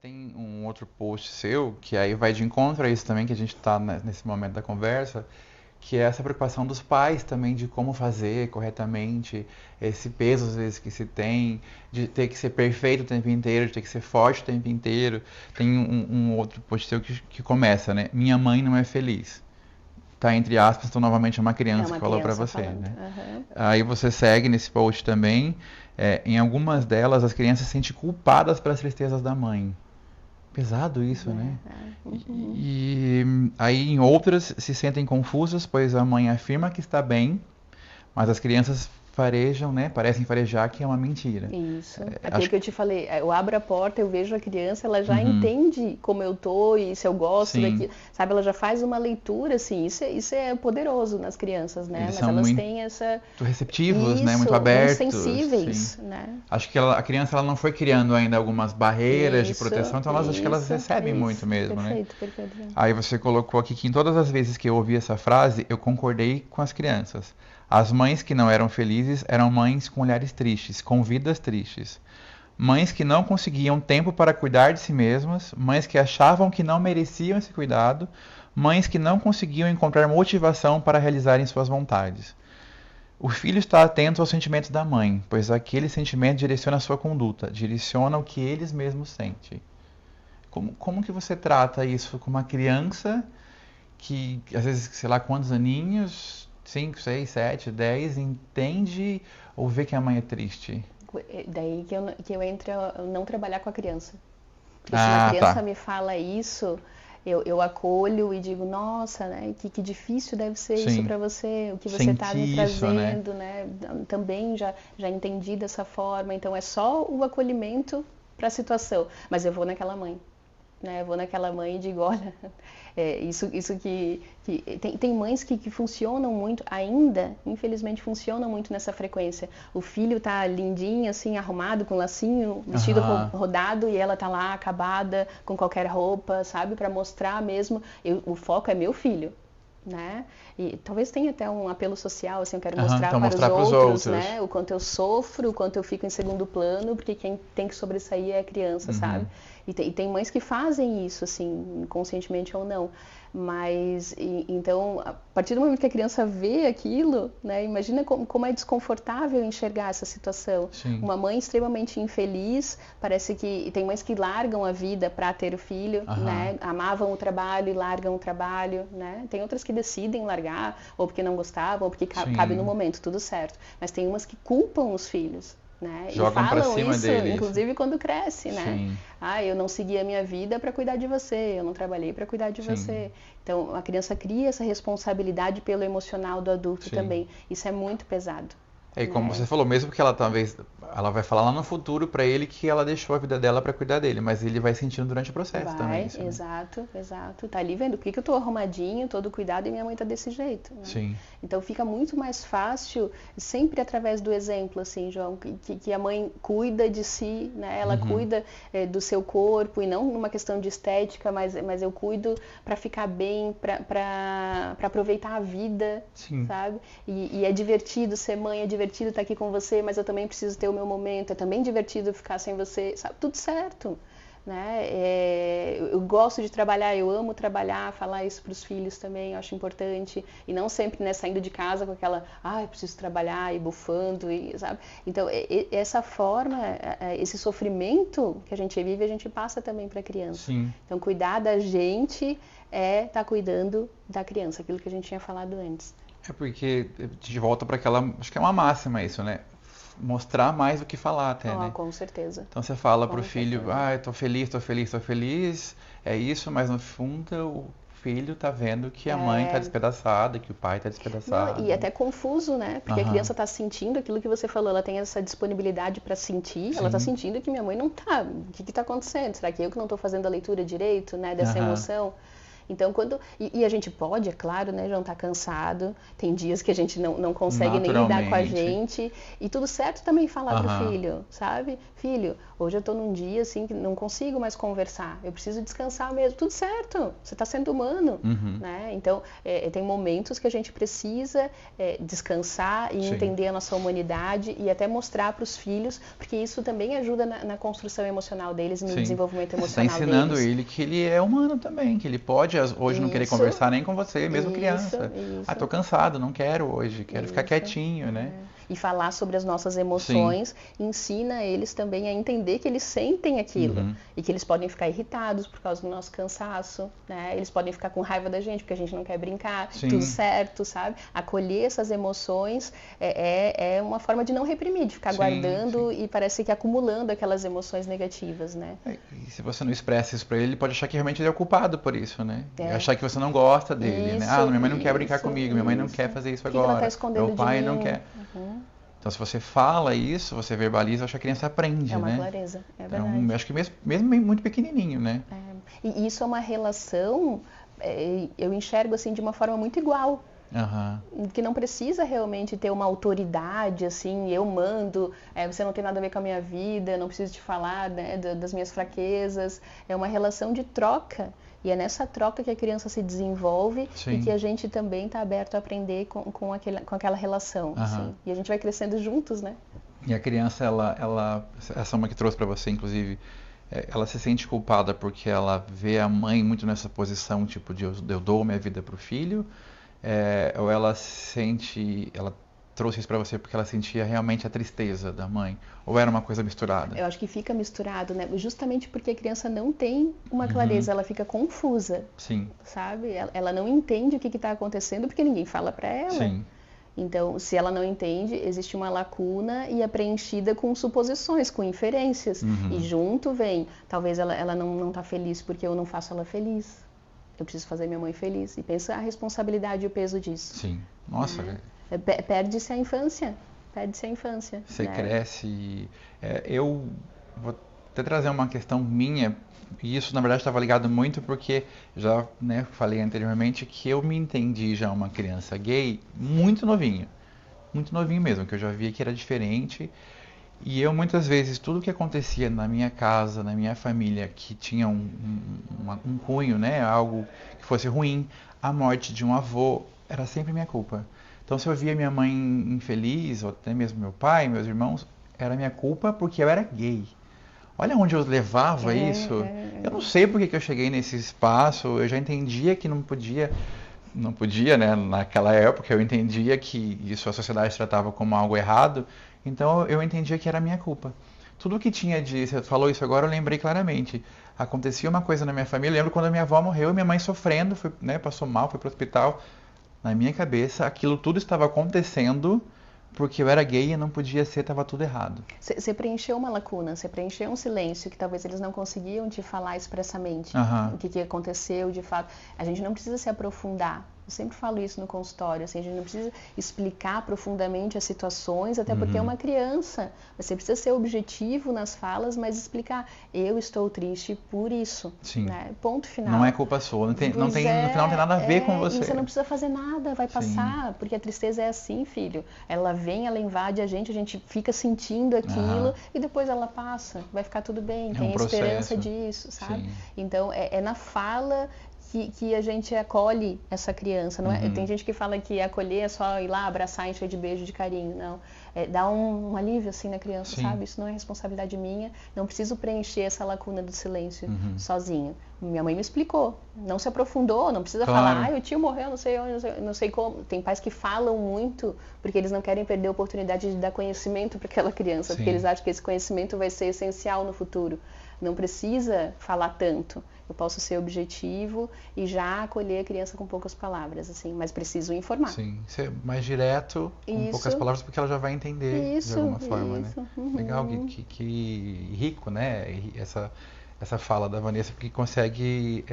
Tem um outro post seu, que aí vai de encontro a isso também, que a gente está nesse momento da conversa, que é essa preocupação dos pais também de como fazer corretamente, esse peso às vezes que se tem, de ter que ser perfeito o tempo inteiro, de ter que ser forte o tempo inteiro. Tem um outro post seu que começa, né? Minha mãe não é feliz. Tá entre aspas, então novamente é uma criança que falou para você, né? Aí você segue nesse post também, em algumas delas as crianças se sentem culpadas pelas tristezas da mãe. Pesado isso, né? E aí em outras se sentem confusas, pois a mãe afirma que está bem, mas as crianças farejam, né? Parecem farejar que é uma mentira. Isso. Aquilo que eu te falei, eu abro a porta, eu vejo a criança, ela já entende como eu tô e se eu gosto daquilo, sabe? Ela já faz uma leitura, assim, isso é poderoso nas crianças, né? Eles mas elas têm essa... muito receptivos, né? Muito abertos. Muito sensíveis, né? Acho que a criança ela não foi criando ainda algumas barreiras de proteção, então acho que elas recebem muito mesmo, perfeito, né? Perfeito. Aí você colocou aqui que em todas as vezes que eu ouvi essa frase, eu concordei com as crianças. As mães que não eram felizes eram mães com olhares tristes, com vidas tristes. Mães que não conseguiam tempo para cuidar de si mesmas, mães que achavam que não mereciam esse cuidado, mães que não conseguiam encontrar motivação para realizarem suas vontades. O filho está atento aos sentimentos da mãe, pois aquele sentimento direciona a sua conduta, direciona o que eles mesmos sentem. Como que você trata isso com uma criança que, às vezes, sei lá quantos aninhos, 5, 6, 7, 10, entende ou vê que a mãe é triste? Daí que eu entro a não trabalhar com a criança. Porque se uma criança me fala isso, eu acolho e digo, nossa, né, que difícil deve ser isso para você, o que você está me trazendo, né? Também já entendi dessa forma, então é só o acolhimento para a situação, mas eu vou naquela mãe. Né, eu vou naquela mãe e digo, olha, isso que tem mães que funcionam muito, ainda, infelizmente, funcionam muito nessa frequência. O filho tá lindinho, assim, arrumado, com lacinho, vestido rodado, e ela tá lá acabada, com qualquer roupa, sabe, para mostrar mesmo, o foco é meu filho. Né? E talvez tenha até um apelo social, assim, eu quero mostrar para os outros, né? O quanto eu sofro, o quanto eu fico em segundo plano, porque quem tem que sobressair é a criança, sabe? E tem mães que fazem isso, assim, conscientemente ou não. Mas, então, a partir do momento que a criança vê aquilo, né? Imagina como é desconfortável enxergar essa situação. Sim. Uma mãe extremamente infeliz, parece que tem mães que largam a vida para ter o filho, né? Amavam o trabalho e largam o trabalho, né? Tem outras que decidem largar, ou porque não gostavam, ou porque cabe no momento, tudo certo. Mas tem umas que culpam os filhos. Né? Jogam e falam pra cima isso, deles. inclusive quando cresce, né? Sim. Eu não segui a minha vida para cuidar de você, eu não trabalhei para cuidar de você. Então, a criança cria essa responsabilidade pelo emocional do adulto também. Isso é muito pesado. E como você falou, mesmo que ela talvez ela vai falar lá no futuro para ele que ela deixou a vida dela para cuidar dele, mas ele vai sentindo durante o processo também. Isso, exato. Tá ali vendo por que eu tô arrumadinho, todo cuidado e minha mãe tá desse jeito. Né? Sim. Então fica muito mais fácil, sempre através do exemplo, assim, João, que a mãe cuida de si, né? Ela cuida do seu corpo e não numa questão de estética, mas eu cuido para ficar bem, para aproveitar a vida, sabe? E é divertido ser mãe, é divertido estar aqui com você, mas eu também preciso ter o meu momento, é também divertido ficar sem você, sabe? Tudo certo. né? Eu gosto de trabalhar, eu amo trabalhar, falar isso para os filhos também, eu acho importante. E não sempre, né, saindo de casa com aquela, eu preciso trabalhar e bufando, e, sabe? Então, essa forma, esse sofrimento que a gente vive, a gente passa também para a criança. Sim. Então, cuidar da gente é estar cuidando da criança, aquilo que a gente tinha falado antes. É porque a gente volta para aquela, acho que é uma máxima isso, né? Mostrar mais do que falar até, né? Com certeza. Então você fala Com pro filho, certeza. eu tô feliz, tô feliz, tô feliz, é isso, mas no fundo o filho tá vendo que a mãe tá despedaçada, que o pai tá despedaçado. Não, e até confuso, né? Porque a Aham. criança tá sentindo aquilo que você falou, ela tem essa disponibilidade para sentir, ela tá Sim. sentindo que minha mãe não tá. O que que tá acontecendo? Será que eu que não tô fazendo a leitura direito, né, dessa Aham. emoção? Então, quando... E a gente pode, é claro, né, João, tá cansado. Tem dias que a gente não consegue nem lidar com a Naturalmente. gente. E tudo certo também falar pro Aham. filho, sabe? Filho, hoje eu tô num dia, assim, que não consigo mais conversar. Eu preciso descansar mesmo. Tudo certo. Você tá sendo humano, Uhum. né? Então, tem momentos que a gente precisa descansar e Sim. entender a nossa humanidade e até mostrar pros filhos, porque isso também ajuda na construção emocional deles, no Sim. desenvolvimento Você está emocional ensinando deles. ele que ele é humano também, que ele pode hoje não querer Isso. conversar nem com você, mesmo Isso, criança. isso. Tô cansado, não quero hoje, quero ficar Isso. quietinho, né? E falar sobre as nossas emoções ensina eles também a entender que eles sentem aquilo Uhum. e que eles podem ficar irritados por causa do nosso cansaço, né? Eles podem ficar com raiva da gente porque a gente não quer brincar, Sim. tudo certo, sabe? Acolher essas emoções é uma forma de não reprimir, de ficar Sim, guardando e parece que acumulando aquelas emoções negativas, né? E se você não expressa isso pra ele, ele pode achar que realmente ele é o culpado por isso, né? É. E achar que você não gosta dele, né? Isso, Minha mãe não quer brincar isso, comigo, minha mãe não isso. quer fazer isso Por que que ela agora. tá escondendo Meu de pai mim? não quer. Uhum. Então, se você fala isso, você verbaliza, acho que a criança aprende, É uma né? clareza, é Então, verdade. acho que mesmo muito pequenininho, né? E isso é uma relação, eu enxergo assim de uma forma muito igual, Aham. que não precisa realmente ter uma autoridade, assim, eu mando, você não tem nada a ver com a minha vida, não preciso te falar, né, das minhas fraquezas. É uma relação de troca. E é nessa troca que a criança se desenvolve Sim. e que a gente também está aberto a aprender com aquela relação. Aham. Assim. E a gente vai crescendo juntos, né? E a criança, essa é uma que trouxe pra você, inclusive, ela se sente culpada porque ela vê a mãe muito nessa posição, tipo, de eu dou minha vida pro filho, ou ela trouxe isso pra você porque ela sentia realmente a tristeza da mãe, ou era uma coisa misturada? Eu acho que fica misturado, né? Justamente porque a criança não tem uma clareza, ela fica confusa, Sim, sabe? Ela não entende o que está acontecendo porque ninguém fala para ela. sim. Então, se ela não entende, existe uma lacuna e é preenchida com suposições, com inferências. E junto vem, talvez ela não está feliz porque eu não faço ela feliz. Eu preciso fazer minha mãe feliz. E pensa a responsabilidade e o peso disso. Sim. Nossa, Perde-se a infância. Perde-se a infância. você né? cresce. Eu vou até trazer uma questão minha, e isso na verdade estava ligado muito porque já, né, falei anteriormente que eu me entendi já uma criança gay muito novinho mesmo, que eu já via que era diferente. E eu muitas vezes, tudo que acontecia na minha casa, na minha família, que tinha um cunho, né, algo que fosse ruim, a morte de um avô, era sempre minha culpa. Então se eu via minha mãe infeliz, ou até mesmo meu pai, meus irmãos, era minha culpa porque eu era gay. Olha onde eu levava isso. Eu não sei por que eu cheguei nesse espaço, eu já entendia que não podia, né? Naquela época eu entendia que isso a sociedade tratava como algo errado, então eu entendia que era minha culpa. Tudo que tinha você falou isso agora, eu lembrei claramente. Acontecia uma coisa na minha família, eu lembro quando a minha avó morreu, minha mãe sofrendo, passou mal, foi pro hospital. Na minha cabeça, aquilo tudo estava acontecendo porque eu era gay e não podia ser, estava tudo errado. Você preencheu uma lacuna, você preencheu um silêncio que talvez eles não conseguiam te falar expressamente. Aham. O que aconteceu de fato. A gente não precisa se aprofundar. Eu sempre falo isso no consultório, assim, a gente não precisa explicar profundamente as situações, até porque é uma criança. Você precisa ser objetivo nas falas, mas explicar, eu estou triste por isso. Sim. Né? Ponto final. Não é culpa sua, no final não tem nada a ver com você. E você não precisa fazer nada, vai passar, porque a tristeza é assim, filho. Ela vem, ela invade a gente fica sentindo aquilo e depois ela passa, vai ficar tudo bem, tem um a esperança processo. disso, sabe? Sim. Então, é na fala que a gente acolhe essa criança, não é? Tem gente que fala que acolher é só ir lá, abraçar, encher de beijo, de carinho, não. Dá um alívio assim na criança, Sim. sabe? Isso não é responsabilidade minha, não preciso preencher essa lacuna do silêncio sozinho. Minha mãe me explicou, não se aprofundou, não precisa falar, o tio morreu, não sei como. Tem pais que falam muito porque eles não querem perder a oportunidade de dar conhecimento para aquela criança, porque eles acham que esse conhecimento vai ser essencial no futuro. Não precisa falar tanto. Eu posso ser objetivo e já acolher a criança com poucas palavras, assim, mas preciso informar. Sim, ser mais direto, com poucas palavras, porque ela já vai entender de alguma forma, né? Legal, que rico, né? Essa fala da Vanessa, porque consegue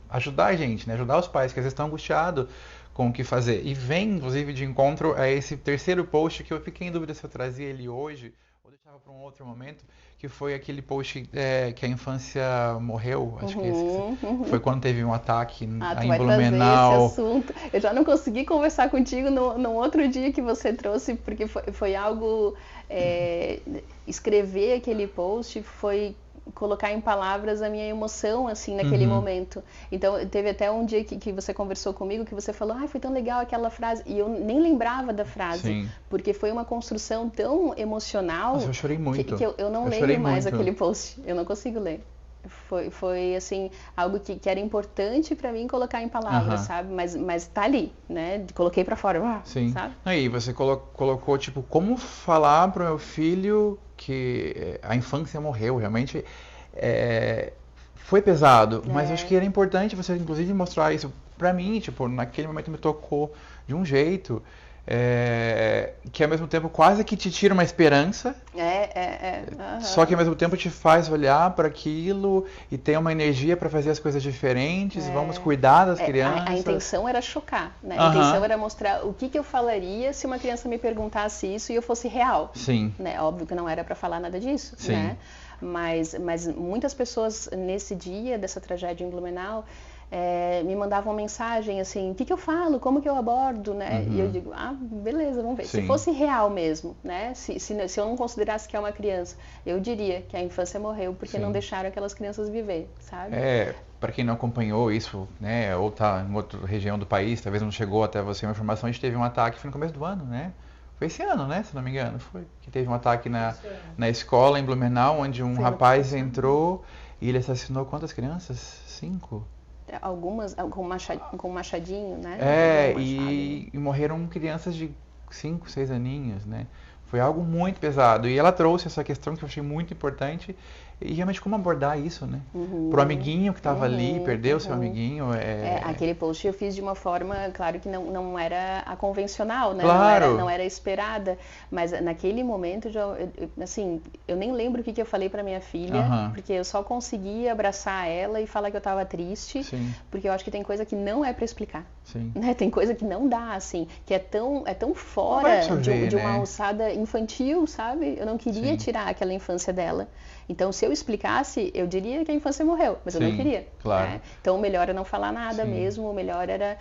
ajudar a gente, né? Ajudar os pais que às vezes estão angustiados com o que fazer. E vem, inclusive, de encontro a esse terceiro post que eu fiquei em dúvida se eu trazia ele hoje ou deixava para um outro momento, que foi aquele post que a infância morreu, acho que esse, foi quando teve um ataque em Blumenau. Esse assunto. Eu já não consegui conversar contigo no outro dia que você trouxe, porque foi algo... escrever aquele post foi colocar em palavras a minha emoção, assim, naquele momento. Então, teve até um dia que você conversou comigo, que você falou, foi tão legal aquela frase, e eu nem lembrava da frase, porque foi uma construção tão emocional. Nossa, eu chorei muito. Que eu não leio mais aquele post, eu não consigo ler. Foi assim, algo que era importante para mim colocar em palavras, sabe? Mas tá ali, né? Coloquei para fora, sabe? Aí você colocou, tipo, como falar pro meu filho que a infância morreu, realmente foi pesado, mas eu acho que era importante você, inclusive, mostrar isso pra mim, tipo, naquele momento me tocou de um jeito que ao mesmo tempo quase que te tira uma esperança, só que ao mesmo tempo te faz olhar para aquilo e ter uma energia para fazer as coisas diferentes, vamos cuidar das crianças. A intenção era chocar, né? A intenção era mostrar o que eu falaria se uma criança me perguntasse isso e eu fosse real. Sim. Né? Óbvio que não era para falar nada disso, Sim. né? Mas muitas pessoas nesse dia dessa tragédia em Blumenau me mandavam mensagem assim, o que eu falo, como que eu abordo, né? E eu digo, beleza, vamos ver. Sim. Se fosse real mesmo, né? Se eu não considerasse que é uma criança, eu diria que a infância morreu porque não deixaram aquelas crianças viver, sabe? Para quem não acompanhou isso, né, ou tá em outra região do país, talvez não chegou até você uma informação, a gente teve um ataque, foi no começo do ano, né? Foi esse ano, né? Se não me engano, foi. Que teve um ataque na escola em Blumenau, onde um rapaz entrou e ele assassinou quantas crianças? 5? Algumas com machadinho, né? E morreram crianças de 5, 6 aninhos, né? Foi algo muito pesado. E ela trouxe essa questão que eu achei muito importante. E realmente como abordar isso, né? Pro amiguinho que estava ali, perdeu seu amiguinho. Aquele post eu fiz de uma forma, claro que não era a convencional, né? Claro. Não era esperada. Mas naquele momento, eu nem lembro o que eu falei para minha filha, porque eu só consegui abraçar ela e falar que eu estava triste, porque eu acho que tem coisa que não é para explicar. Né? Tem coisa que não dá, assim, que é tão fora de uma alçada infantil, sabe? Eu não queria tirar aquela infância dela. Então, se eu explicasse, eu diria que a infância morreu, mas eu não queria. Claro. Né? Então, o melhor era não falar nada mesmo, o melhor era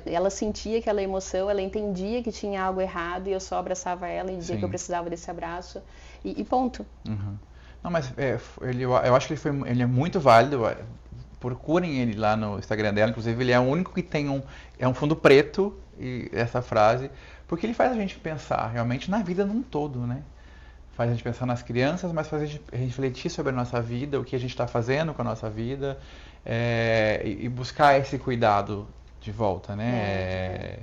ela sentia aquela emoção, ela entendia que tinha algo errado e eu só abraçava ela e dizia que eu precisava desse abraço e ponto. Não, mas eu acho que ele é muito válido. Procurem ele lá no Instagram dela, inclusive ele é o único que tem um fundo preto, e essa frase, porque ele faz a gente pensar realmente na vida num todo, né? Faz a gente pensar nas crianças, mas faz a gente refletir sobre a nossa vida, o que a gente está fazendo com a nossa vida, e buscar esse cuidado de volta, né?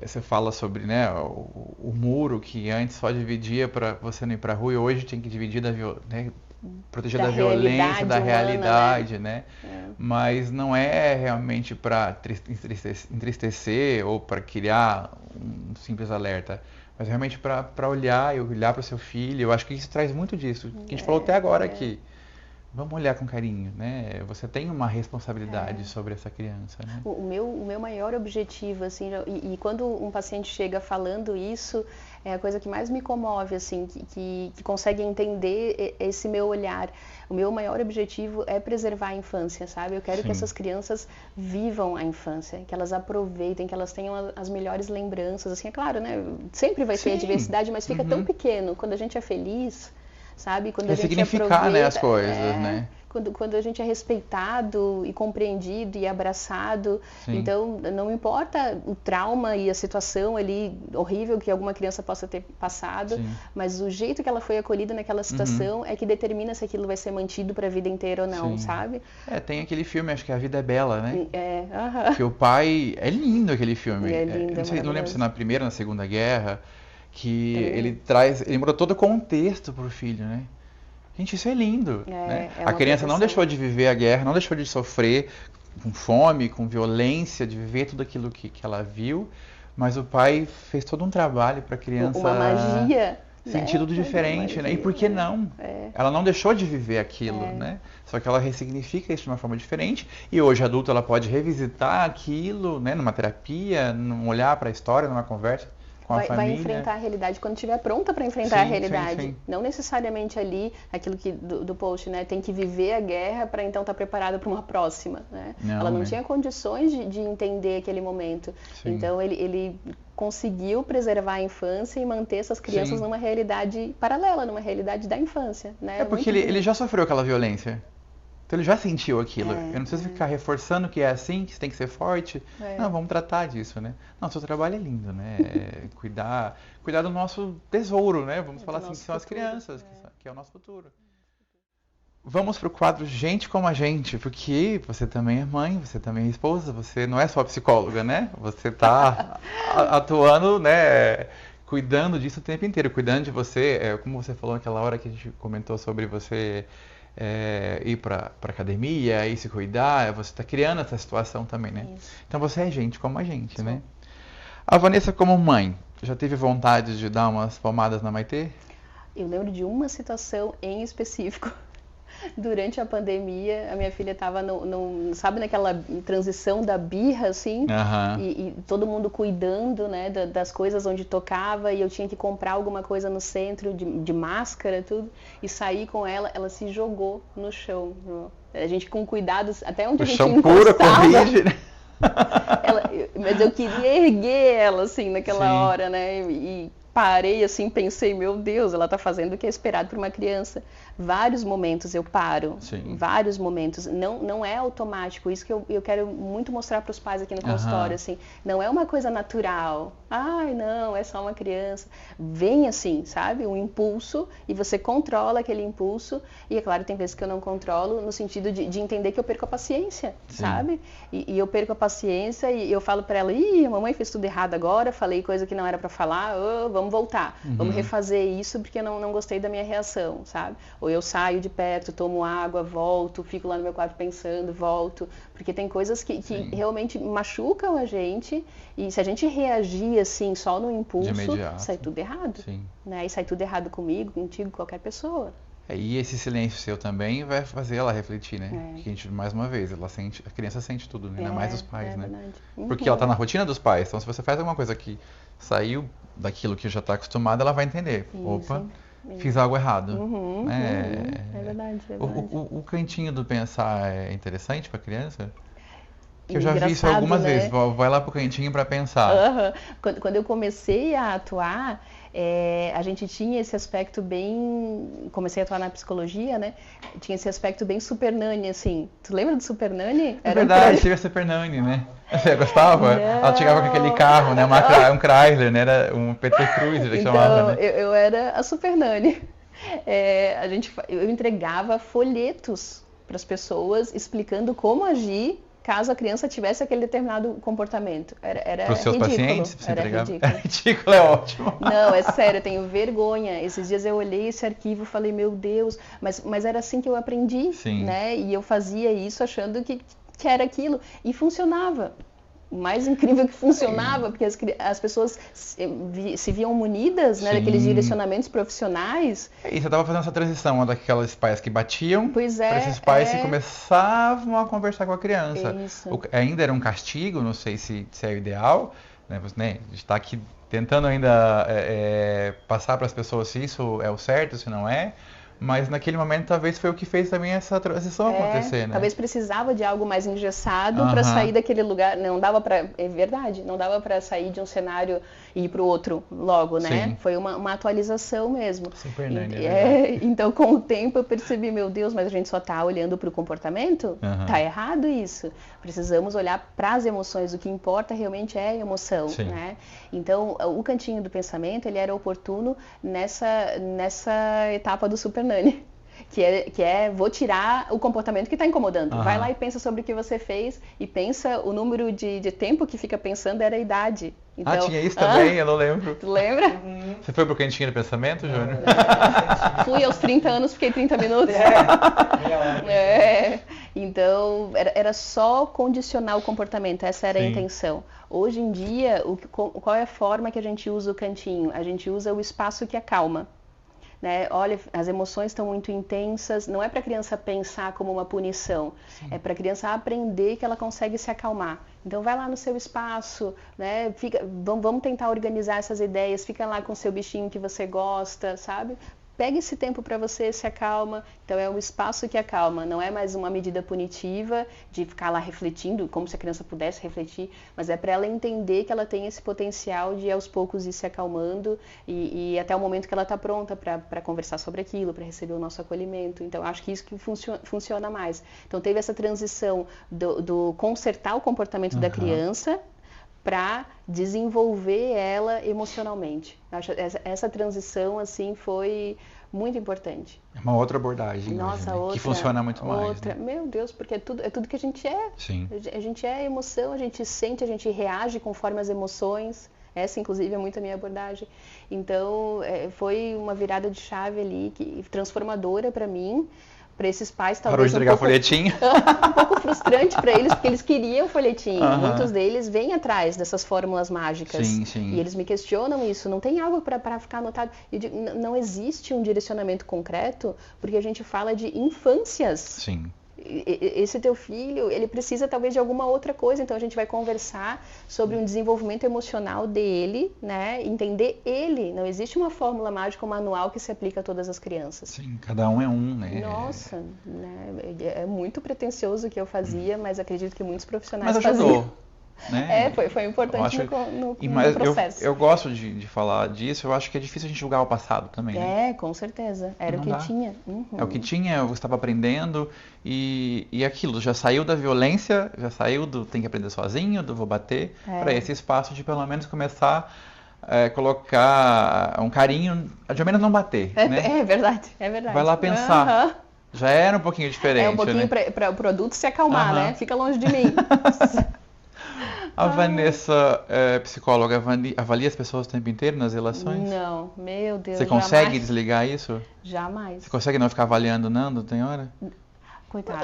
Você fala sobre, né, o muro que antes só dividia para você não ir para a rua e hoje tem que dividir proteger da violência, da realidade, né? Mas não é realmente para entristecer ou para criar um simples alerta, mas realmente para olhar e olhar para o seu filho. Eu acho que isso traz muito disso, que a gente falou até agora aqui. Vamos olhar com carinho, né? Você tem uma responsabilidade sobre essa criança, né? O meu maior objetivo, assim, e quando um paciente chega falando isso, é a coisa que mais me comove, assim, que consegue entender esse meu olhar. O meu maior objetivo é preservar a infância, sabe? Eu quero que essas crianças vivam a infância, que elas aproveitem, que elas tenham as melhores lembranças, assim, é claro, né? Sempre vai ter a diversidade, mas fica tão pequeno. Quando a gente é feliz, sabe? Quando a gente significar, aproveita, né, as coisas, né? quando a gente é respeitado e compreendido e abraçado. Sim. Então, não importa o trauma e a situação ali horrível que alguma criança possa ter passado, Sim. mas o jeito que ela foi acolhida naquela situação é que determina se aquilo vai ser mantido para a vida inteira ou não, Sim. sabe? Tem aquele filme, acho que A Vida é Bela, né? Aham. Que o pai... É lindo aquele filme. É lindo, não sei, não lembro se maravilhoso. na Primeira ou na Segunda Guerra, que ele muda todo o contexto pro filho, né? Gente, isso é lindo, né? É A uma criança não proteção. deixou de viver a guerra, não deixou de sofrer com fome, com violência, de viver tudo aquilo que ela viu, mas o pai fez todo um trabalho para a criança Uma magia, sentir né? tudo diferente, né? E Magia, por que não? É. Ela não deixou de viver aquilo, né? Só que ela ressignifica isso de uma forma diferente e hoje adulto ela pode revisitar aquilo, né? Numa terapia, num olhar para a história, numa conversa com a Vai família. enfrentar a realidade quando estiver pronta para enfrentar a Sim, realidade. sim. Não necessariamente ali, aquilo que do post, né? Tem que viver a guerra para então estar preparada para uma próxima, né? Não, Ela não né? tinha condições de entender aquele momento. Sim. Então ele conseguiu preservar a infância e manter essas crianças Sim. numa realidade paralela, numa realidade da infância, né? É porque ele já sofreu aquela violência. Então ele já sentiu aquilo. Eu não preciso ficar reforçando que é assim, que você tem que ser forte. Não, vamos tratar disso, né? Não, seu trabalho é lindo, né? Cuidar do nosso tesouro, né? Vamos falar assim, que são as crianças, que é o nosso futuro. Vamos pro quadro Gente Como a Gente, porque você também é mãe, você também é esposa, você não é só psicóloga, né? Você tá atuando, né? Cuidando disso o tempo inteiro, cuidando de você, como você falou naquela hora que a gente comentou sobre você ir para academia, ir se cuidar, você está criando essa situação também, né? Isso. Então você é gente como a gente, né? A Vanessa como mãe, já teve vontade de dar umas palmadas na Maitê? Eu lembro de uma situação em específico. Durante a pandemia, a minha filha estava sabe, naquela transição da birra, assim, Aham. e todo mundo cuidando, né, das coisas onde tocava, e eu tinha que comprar alguma coisa no centro, de máscara, tudo, e sair com ela se jogou no chão. A gente com cuidado, até onde O a gente chão pura encostava, corrige, né? mas eu queria erguer ela, assim, naquela Sim. hora, né, e parei, assim, pensei, meu Deus, ela está fazendo o que é esperado por uma criança. Vários momentos eu paro, Sim. vários momentos. Não é automático, isso que eu quero muito mostrar para os pais aqui no consultório, assim. Não é uma coisa natural. Ai, não, é só uma criança. Vem assim, sabe? Um impulso e você controla aquele impulso. E é claro, tem vezes que eu não controlo no sentido de entender que eu perco a paciência, Sim. sabe? E eu perco a paciência e eu falo para ela, a mamãe fez tudo errado agora, falei coisa que não era para falar, vamos voltar, vamos refazer isso porque eu não gostei da minha reação, sabe? Ou eu saio de perto, tomo água, volto, fico lá no meu quarto pensando, volto, porque tem coisas que realmente machucam a gente e se a gente reagir assim só no impulso, De imediato. sai tudo errado, Sim. né? E sai tudo errado comigo, contigo, qualquer pessoa. E esse silêncio seu também vai fazer ela refletir, né? É. Porque a gente, mais uma vez, a criança sente tudo, né? Ainda mais os pais, né? Verdade. Porque ela tá na rotina dos pais, então se você faz alguma coisa que saiu daquilo que já está acostumada, ela vai entender. Isso. Opa, fiz algo errado. É verdade, é verdade. O cantinho do pensar é interessante para criança? Que eu já vi isso Engraçado, algumas né? vezes. Vai lá pro cantinho para pensar. Aham. Quando eu comecei a atuar, a gente tinha esse aspecto bem... Comecei a atuar na psicologia, né? Tinha esse aspecto bem super nani, assim. Tu lembra do super nani? É verdade, teve a Super Nani, né? Você gostava? Não. Ela chegava com aquele carro, né? Um Chrysler, né? Era um PT Cruiser que Então, chamava, né? eu era a super nani. Eu entregava folhetos para as pessoas explicando como agir caso a criança tivesse aquele determinado comportamento. Era Para os seus ridículo. pacientes, você Era entregava? ridículo. Ridículo é ótimo. Não, é sério, eu tenho vergonha. Esses dias eu olhei esse arquivo e falei, meu Deus, mas era assim que eu aprendi, Sim. né? E eu fazia isso achando que era aquilo. E funcionava. O mais incrível que funcionava, porque as pessoas se viam munidas, né, Sim. daqueles direcionamentos profissionais. E você estava fazendo essa transição daquelas pais que batiam Pois é, para esses pais que começavam a conversar com a criança. Isso. Ainda era um castigo, não sei se é o ideal, né? A gente está aqui tentando ainda passar para as pessoas se isso é o certo, se não é. Mas naquele momento talvez foi o que fez também essa transição acontecer, né? Talvez precisava de algo mais engessado para sair daquele lugar. Não dava para, é verdade, não dava para sair de um cenário e ir para o outro logo, né? Sim. Foi uma atualização mesmo. Super Nani, então com o tempo eu percebi, meu Deus, mas a gente só está olhando para o comportamento? Tá errado isso. Precisamos olhar para as emoções. O que importa realmente é a emoção, Sim. né? Então o cantinho do pensamento ele era oportuno nessa etapa do Super Nani. Que é, vou tirar o comportamento que está incomodando. Vai lá e pensa sobre o que você fez e pensa o número de tempo que fica pensando era a idade. Então, tinha isso também, eu não lembro. Tu lembra? Você foi pro cantinho do pensamento, Júnior? Fui aos 30 anos, fiquei 30 minutos. Então, era só condicionar o comportamento, essa era a intenção. Hoje em dia, qual é a forma que a gente usa o cantinho? A gente usa o espaço que acalma. Né? Olha, as emoções estão muito intensas, não é para a criança pensar como uma punição, é para a criança aprender que ela consegue se acalmar. Então vai lá no seu espaço, né? Vamos tentar organizar essas ideias, fica lá com o seu bichinho que você gosta, sabe? Pega esse tempo para você, se acalma. Então é um espaço que acalma, não é mais uma medida punitiva de ficar lá refletindo, como se a criança pudesse refletir, mas é para ela entender que ela tem esse potencial de aos poucos ir se acalmando e até o momento que ela está pronta para conversar sobre aquilo, para receber o nosso acolhimento. Então acho que isso que funciona mais. Então teve essa transição do consertar o comportamento da criança para desenvolver ela emocionalmente. Essa transição assim foi muito importante. É uma outra abordagem. Nossa, hoje, né? Que funciona muito mais. Né? Meu Deus, porque é tudo que a gente é. Sim. A gente é emoção, a gente sente, a gente reage conforme as emoções. Essa, inclusive, é muito a minha abordagem. Então, foi uma virada de chave ali, transformadora para mim. Para esses pais, talvez parou de entregar folhetinho. Um pouco frustrante para eles, porque eles queriam folhetinho. Muitos deles vêm atrás dessas fórmulas mágicas. Sim. E eles me questionam isso. Não tem algo para ficar anotado. Eu digo, não existe um direcionamento concreto, porque a gente fala de infâncias. Sim. Esse teu filho, ele precisa talvez de alguma outra coisa, então a gente vai conversar sobre um desenvolvimento emocional dele, né? Entender ele. Não existe uma fórmula mágica ou manual que se aplica a todas as crianças. Sim, cada um é um, né? Nossa, né? É muito pretensioso o que eu fazia, mas acredito que muitos profissionais mas ajudou. faziam. Né? Foi importante no processo. Eu gosto de falar disso, eu acho que é difícil a gente julgar o passado também, né? Com certeza. Era não o que dá. tinha. É o que tinha, eu estava aprendendo e aquilo, já saiu da violência, já saiu do tem que aprender sozinho, do vou bater, para esse espaço de pelo menos começar a colocar um carinho, de ao menos não bater, né? É verdade. Vai lá pensar. Já era um pouquinho diferente, É um pouquinho, né? para o produto se acalmar, né? Fica longe de mim. A Vanessa, psicóloga, avalia as pessoas o tempo inteiro nas relações? Não, meu Deus, Você consegue jamais. desligar isso? Jamais. Você consegue não ficar avaliando Nando, tem hora? Coitado.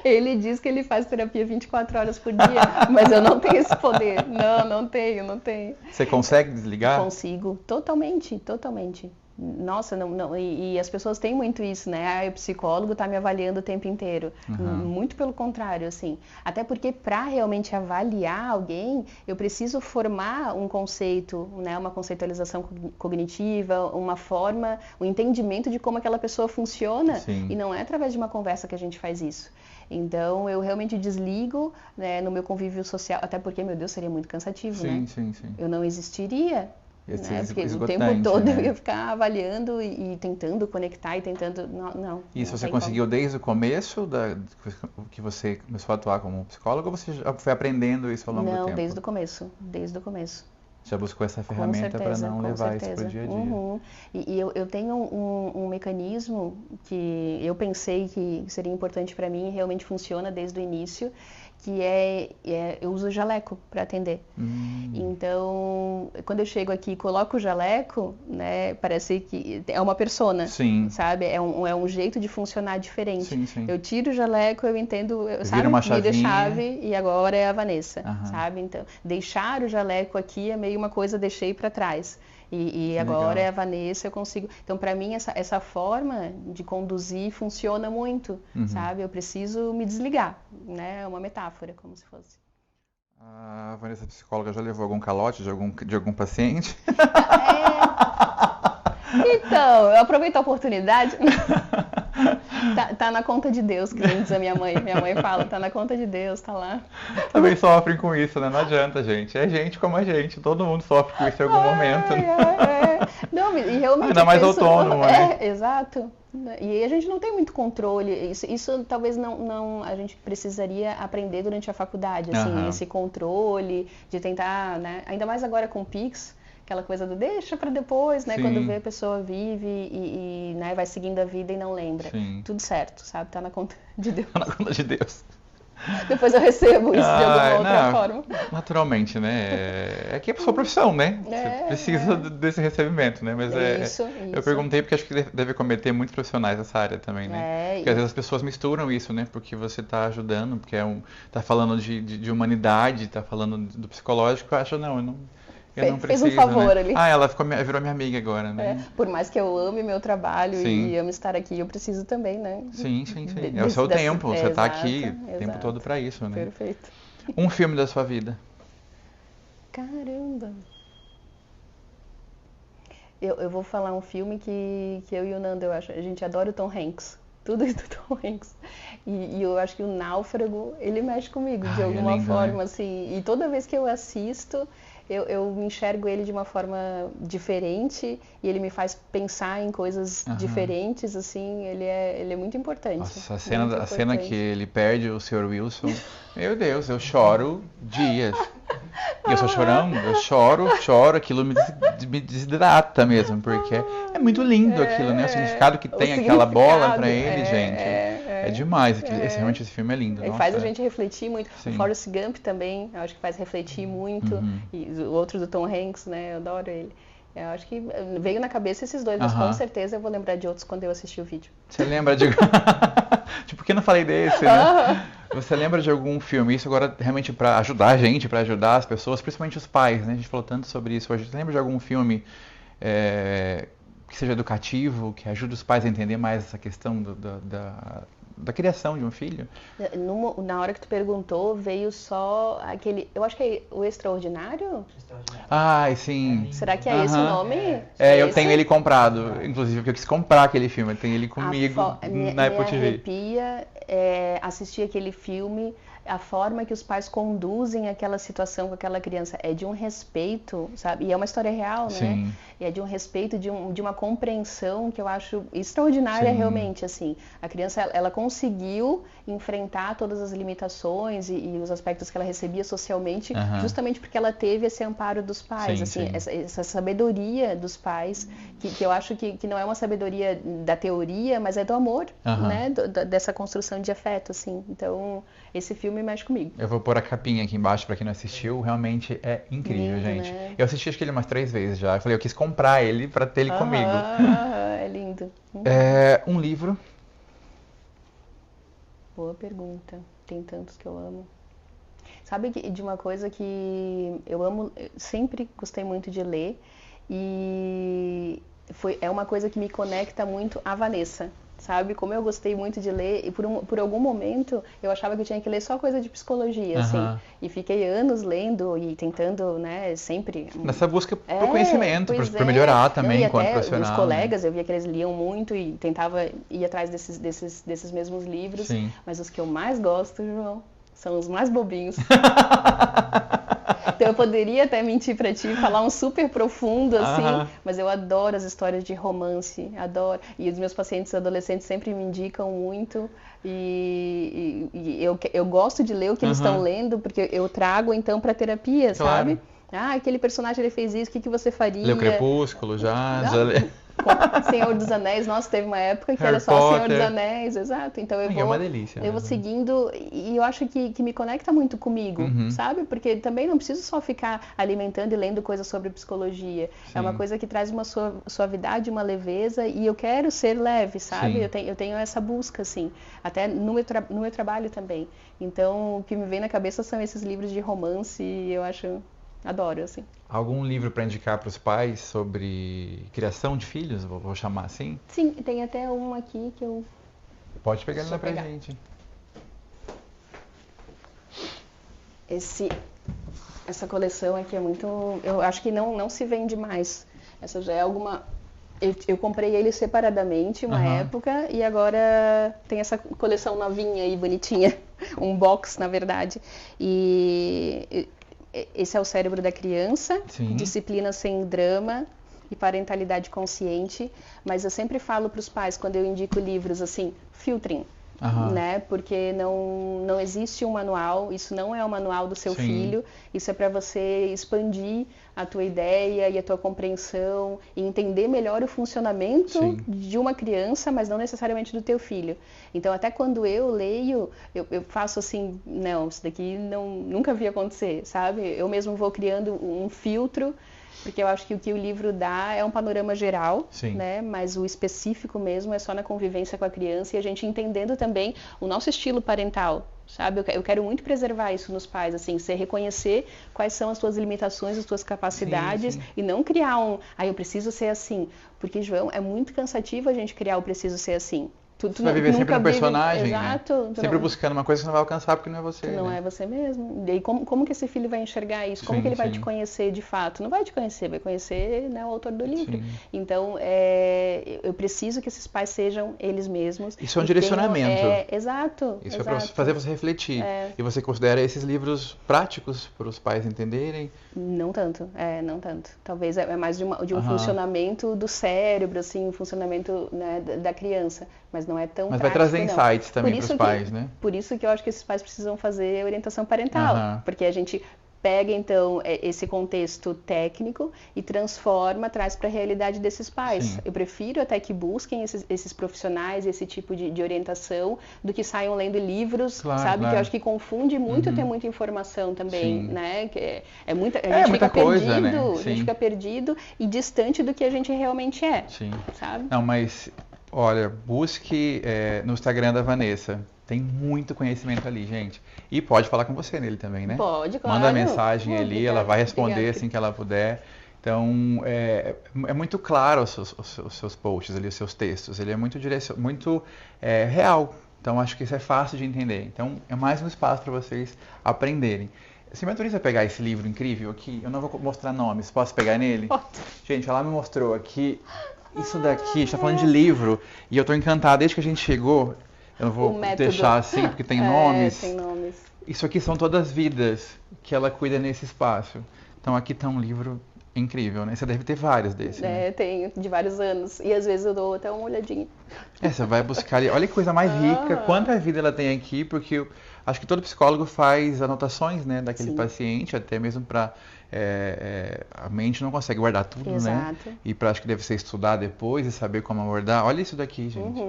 Ele diz que ele faz terapia 24 horas por dia, mas eu não tenho esse poder. Não tenho. Você consegue desligar? Consigo, totalmente. Nossa, não. E as pessoas têm muito isso, né? O psicólogo tá me avaliando o tempo inteiro. Muito pelo contrário, assim. Até porque para realmente avaliar alguém, eu preciso formar um conceito, né? Uma conceitualização cognitiva, uma forma, um entendimento de como aquela pessoa funciona. Sim. E não é através de uma conversa que a gente faz isso. Então, eu realmente desligo, né, no meu convívio social, até porque, meu Deus, seria muito cansativo, né? Sim. Eu não existiria. Né? Porque o tempo todo eu ia ficar avaliando e tentando conectar e tentando... Não. E isso você conseguiu desde o começo que você começou a atuar como psicóloga ou você já foi aprendendo isso ao longo do tempo? Não, desde o começo. Já buscou essa ferramenta para não levar isso para o dia a dia. E eu tenho um mecanismo que eu pensei que seria importante para mim e realmente funciona desde o início, que eu uso o jaleco para atender. Então, quando eu chego aqui e coloco o jaleco, né, parece que é uma persona, sabe? É um jeito de funcionar diferente. Sim. Eu tiro o jaleco, eu entendo, sabe? Vira chave e agora é a Vanessa, sabe? Então, deixar o jaleco aqui é meio uma coisa, deixei para trás. E agora é a Vanessa, eu consigo... Então, para mim, essa forma de conduzir funciona muito, sabe? Eu preciso me desligar, né? É uma metáfora, como se fosse. A Vanessa, psicóloga, já levou algum calote de algum paciente? Então, eu aproveito a oportunidade. Tá na conta de Deus, que nem diz a minha mãe. Minha mãe fala, tá na conta de Deus, tá lá. Também sofrem com isso, né? Não adianta, gente. É gente como a gente. Todo mundo sofre com isso em algum momento. Não, e realmente. Ainda mais autônomo, né? Exato. E a gente não tem muito controle. Isso talvez não a gente precisaria aprender durante a faculdade, assim, esse controle de tentar, né? Ainda mais agora com o Pix. Aquela coisa do deixa pra depois, né? Sim. Quando vê a pessoa vive e né, vai seguindo a vida e não lembra. Sim. Tudo certo, sabe? Tá na conta de Deus. Tá na conta de Deus. Depois eu recebo isso de alguma outra forma. Naturalmente, né? É que é a sua profissão, né? Você precisa desse recebimento, né? Mas isso. Eu perguntei porque acho que deve cometer muitos profissionais nessa área também, né? Porque às vezes as pessoas misturam isso, né? Porque você está ajudando, porque tá falando de humanidade, tá falando do psicológico, eu acho, não, eu não preciso, fez um favor, né? ali. Ela virou minha amiga agora, né? Por mais que eu ame meu trabalho e ame estar aqui, eu preciso também, né? Sim. É o seu tempo, você está aqui o tempo todo para isso, né? Perfeito. Um filme da sua vida. Caramba! Eu vou falar um filme que eu e o Nando, a gente adora o Tom Hanks. Tudo do Tom Hanks. E eu acho que o Náufrago, ele mexe comigo de alguma forma, né? Assim. E toda vez que eu assisto, eu enxergo ele de uma forma diferente e ele me faz pensar em coisas diferentes, assim, ele é muito importante. Nossa, a cena que ele perde o Sr. Wilson, meu Deus, eu choro dias. E eu sou chorão, eu choro, aquilo me desidrata mesmo, porque é muito lindo aquilo, né? O significado que tem aquela bola pra ele, gente. É demais, realmente esse filme é lindo. Ele faz a gente refletir muito. Sim. O Forrest Gump também, eu acho que faz refletir muito. E o outro do Tom Hanks, né? Eu adoro ele. Eu acho que veio na cabeça esses dois, mas com certeza eu vou lembrar de outros quando eu assistir o vídeo. Você lembra de... Tipo, por que não falei desse, né? Você lembra de algum filme? Isso agora realmente para ajudar a gente, para ajudar as pessoas, principalmente os pais, né? A gente falou tanto sobre isso hoje. Você lembra de algum filme que seja educativo, que ajude os pais a entender mais essa questão da criação de um filho? Na hora que tu perguntou, veio só aquele... Eu acho que é O Extraordinário? Sim. Será que é esse o nome? Eu tenho ele comprado. Inclusive, porque eu quis comprar aquele filme. Eu tenho ele comigo na Apple TV. Me arrepia assistir aquele filme. A forma que os pais conduzem aquela situação com aquela criança é de um respeito, sabe? E é uma história real, né? Sim. E é de um respeito, de uma compreensão que eu acho extraordinária. Sim. Realmente, assim. A criança, ela conseguiu enfrentar todas as limitações e os aspectos que ela recebia socialmente, justamente porque ela teve esse amparo dos pais, sim, assim, sim. Essa sabedoria dos pais, que eu acho que não é uma sabedoria da teoria, mas é do amor, né? Dessa construção de afeto, assim. Então, esse filme mexe comigo. Eu vou pôr a capinha aqui embaixo pra quem não assistiu. Realmente é incrível, lindo, gente. Né? Eu assisti acho que ele umas 3 vezes já. Eu falei, eu quis comprar ele pra ter ele comigo. É lindo. Um livro. Boa pergunta. Tem tantos que eu amo. Sabe de uma coisa que eu amo, eu sempre gostei muito de ler e é uma coisa que me conecta muito à Vanessa. Sabe? Como eu gostei muito de ler, e por algum momento eu achava que eu tinha que ler só coisa de psicologia, assim. E fiquei anos lendo e tentando, né, sempre... Nessa busca por conhecimento, por melhorar também enquanto profissional. Os colegas, eu via que eles liam muito e tentava ir atrás desses mesmos livros. Sim. Mas os que eu mais gosto, João, são os mais bobinhos. Então eu poderia até mentir pra ti, falar um super profundo, assim, mas eu adoro as histórias de romance, adoro. E os meus pacientes adolescentes sempre me indicam muito e eu gosto de ler o que eles estão lendo, porque eu trago então pra terapia, sabe? Aquele personagem ele fez isso, o que você faria? Leu Crepúsculo já Senhor dos Anéis, nossa, teve uma época que era só Senhor dos Anéis, exato. Então é uma delícia. Eu vou seguindo e eu acho que me conecta muito comigo, sabe? Porque também não preciso só ficar alimentando e lendo coisas sobre psicologia. Sim. É uma coisa que traz uma suavidade, uma leveza e eu quero ser leve, sabe? Eu tenho essa busca, assim, até no meu trabalho também. Então, o que me vem na cabeça são esses livros de romance e eu acho... Adoro, assim. Algum livro para indicar para os pais sobre criação de filhos? Vou chamar assim? Sim, tem até um aqui que eu... Pode pegar ele lá pra gente. Essa coleção aqui é muito... Eu acho que não se vende mais. Essa já é alguma Eu comprei ele separadamente uma época e agora tem essa coleção novinha e bonitinha, um box na verdade. E esse é o Cérebro da Criança, Sim. Disciplina Sem Drama e Parentalidade Consciente, mas eu sempre falo para os pais, quando eu indico livros assim, filtrem. Né? Porque não existe um manual, isso não é o manual do seu filho, isso é para você expandir a tua ideia e a tua compreensão e entender melhor o funcionamento de uma criança, mas não necessariamente do teu filho. Então, até quando eu leio, eu faço assim, não, isso daqui nunca vi acontecer, sabe? Eu mesmo vou criando um filtro, porque eu acho que o que o livro dá é um panorama geral, né? Mas o específico mesmo é só na convivência com a criança e a gente entendendo também o nosso estilo parental, sabe? Eu quero muito preservar isso nos pais, assim, você reconhecer quais são as tuas limitações, as tuas capacidades e não criar eu preciso ser assim, porque, João, é muito cansativo a gente criar o preciso ser assim. Você vai viver sempre no personagem, exato, né? Sempre buscando uma coisa que você não vai alcançar porque não é você. Não é você mesmo. E aí, como que esse filho vai enxergar isso? Como que ele vai te conhecer de fato? Não vai te conhecer, vai conhecer, né, o autor do livro. Então, eu preciso que esses pais sejam eles mesmos. Isso é um direcionamento. Exato. Isso é para fazer você refletir. E você considera esses livros práticos para os pais entenderem? Não tanto, não tanto. Talvez é mais de um funcionamento do cérebro, assim, um funcionamento, né, da criança. Mas não é tão Mas prático, vai trazer insights também para os pais, né? Por isso que eu acho que esses pais precisam fazer orientação parental. Porque a gente pega, então, esse contexto técnico e transforma, traz para a realidade desses pais. Eu prefiro até que busquem esses profissionais, esse tipo de orientação, do que saiam lendo livros, sabe? Que eu acho que confunde muito ter muita informação também, né? Que a gente fica coisa, perdido, né? A gente fica perdido e distante do que a gente realmente é, sabe? Não, mas... Olha, busque no Instagram da Vanessa. Tem muito conhecimento ali, gente. E pode falar com você nele também, né? Pode, claro. Manda mensagem ali, ela vai responder assim que ela puder. Então, é muito claro os seus posts ali, os seus textos. Ele é muito real. Então, acho que isso é fácil de entender. Então, é mais um espaço para vocês aprenderem. Se me autoriza a pegar esse livro incrível aqui, eu não vou mostrar nomes. Posso pegar nele? Pode. Gente, ela me mostrou aqui... Isso daqui, a gente tá falando de livro, e eu tô encantado desde que a gente chegou. Eu não vou deixar assim, porque tem nomes. Tem nomes. Isso aqui são todas vidas que ela cuida nesse espaço. Então aqui tá um livro incrível, né? Você deve ter vários desses, né? Tenho, de vários anos. E às vezes eu dou até uma olhadinha. Você vai buscar ali. Olha que coisa mais rica, quanta vida ela tem aqui, porque eu acho que todo psicólogo faz anotações, né, daquele paciente, até mesmo para... a mente não consegue guardar tudo, né? E acho que deve ser estudar depois e saber como abordar. Olha isso daqui, gente.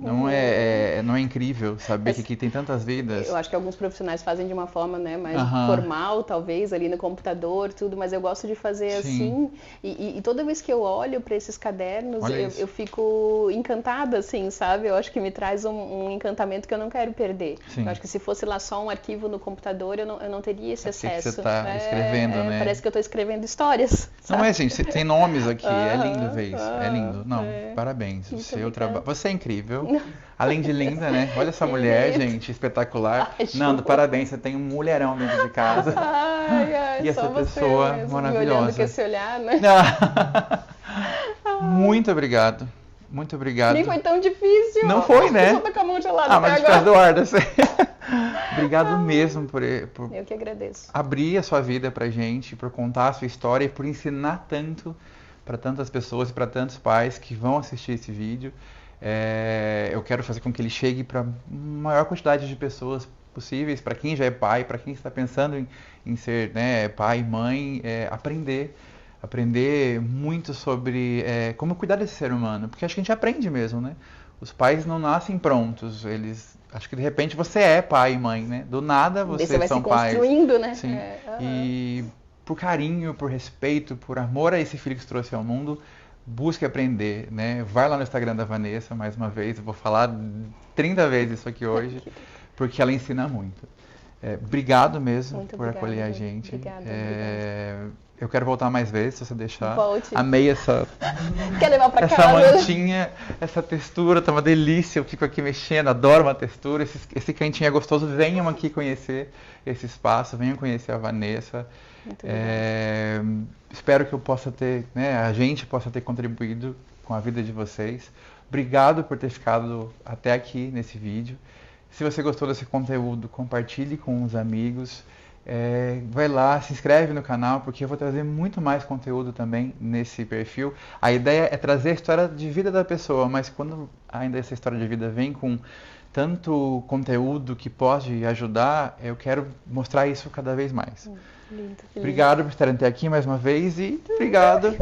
Não é incrível saber que aqui tem tantas vidas? Eu acho que alguns profissionais fazem de uma forma, né, mais formal, talvez, ali no computador, tudo, mas eu gosto de fazer assim. E toda vez que eu olho para esses cadernos, eu fico encantada, assim, sabe? Eu acho que me traz um encantamento que eu não quero perder. Eu acho que se fosse lá só um arquivo no computador, eu não teria esse acesso. Que você está escrevendo, né? Parece que eu estou escrevendo histórias. Sabe? Não é, gente, você tem nomes aqui, é lindo ver isso, é lindo. Não, parabéns, você é incrível, além de linda, né? Olha essa mulher, gente, espetacular. Nando, parabéns, você tem um mulherão dentro de casa. E essa pessoa maravilhosa. Olhando com esse olhar, né? Muito obrigado. Muito obrigado. Nem foi tão difícil. Não foi, né? Só tá com a mão gelada mas agora. Eduardo, obrigado mesmo por eu que agradeço. Abrir a sua vida pra gente, por contar a sua história e por ensinar tanto para tantas pessoas e para tantos pais que vão assistir esse vídeo. Eu quero fazer com que ele chegue para a maior quantidade de pessoas possíveis, para quem já é pai, para quem está pensando em ser, né, pai, mãe, aprender muito sobre como cuidar desse ser humano, porque acho que a gente aprende mesmo, né? Os pais não nascem prontos, acho que de repente você é pai e mãe, né? Do nada vocês são pais. Você vai se construindo, né? Sim. E por carinho, por respeito, por amor a esse filho que você trouxe ao mundo, busque aprender, né? Vai lá no Instagram da Vanessa, mais uma vez, eu vou falar 30 vezes isso aqui hoje, porque ela ensina muito. Obrigado mesmo por acolher a gente. Obrigada. Eu quero voltar mais vezes, se você deixar. Volte. Amei essa mantinha, essa textura, tá uma delícia. Eu fico aqui mexendo, adoro uma textura. Esse cantinho é gostoso. Venham aqui conhecer esse espaço, venham conhecer a Vanessa. Muito espero que eu possa ter, né, a gente possa ter contribuído com a vida de vocês. Obrigado por ter ficado até aqui nesse vídeo. Se você gostou desse conteúdo, compartilhe com os amigos. Vai lá, se inscreve no canal, porque eu vou trazer muito mais conteúdo também nesse perfil. A ideia é trazer a história de vida da pessoa, mas quando ainda essa história de vida vem com tanto conteúdo que pode ajudar, eu quero mostrar isso cada vez mais. Lindo, obrigado por estarem até aqui mais uma vez e obrigado.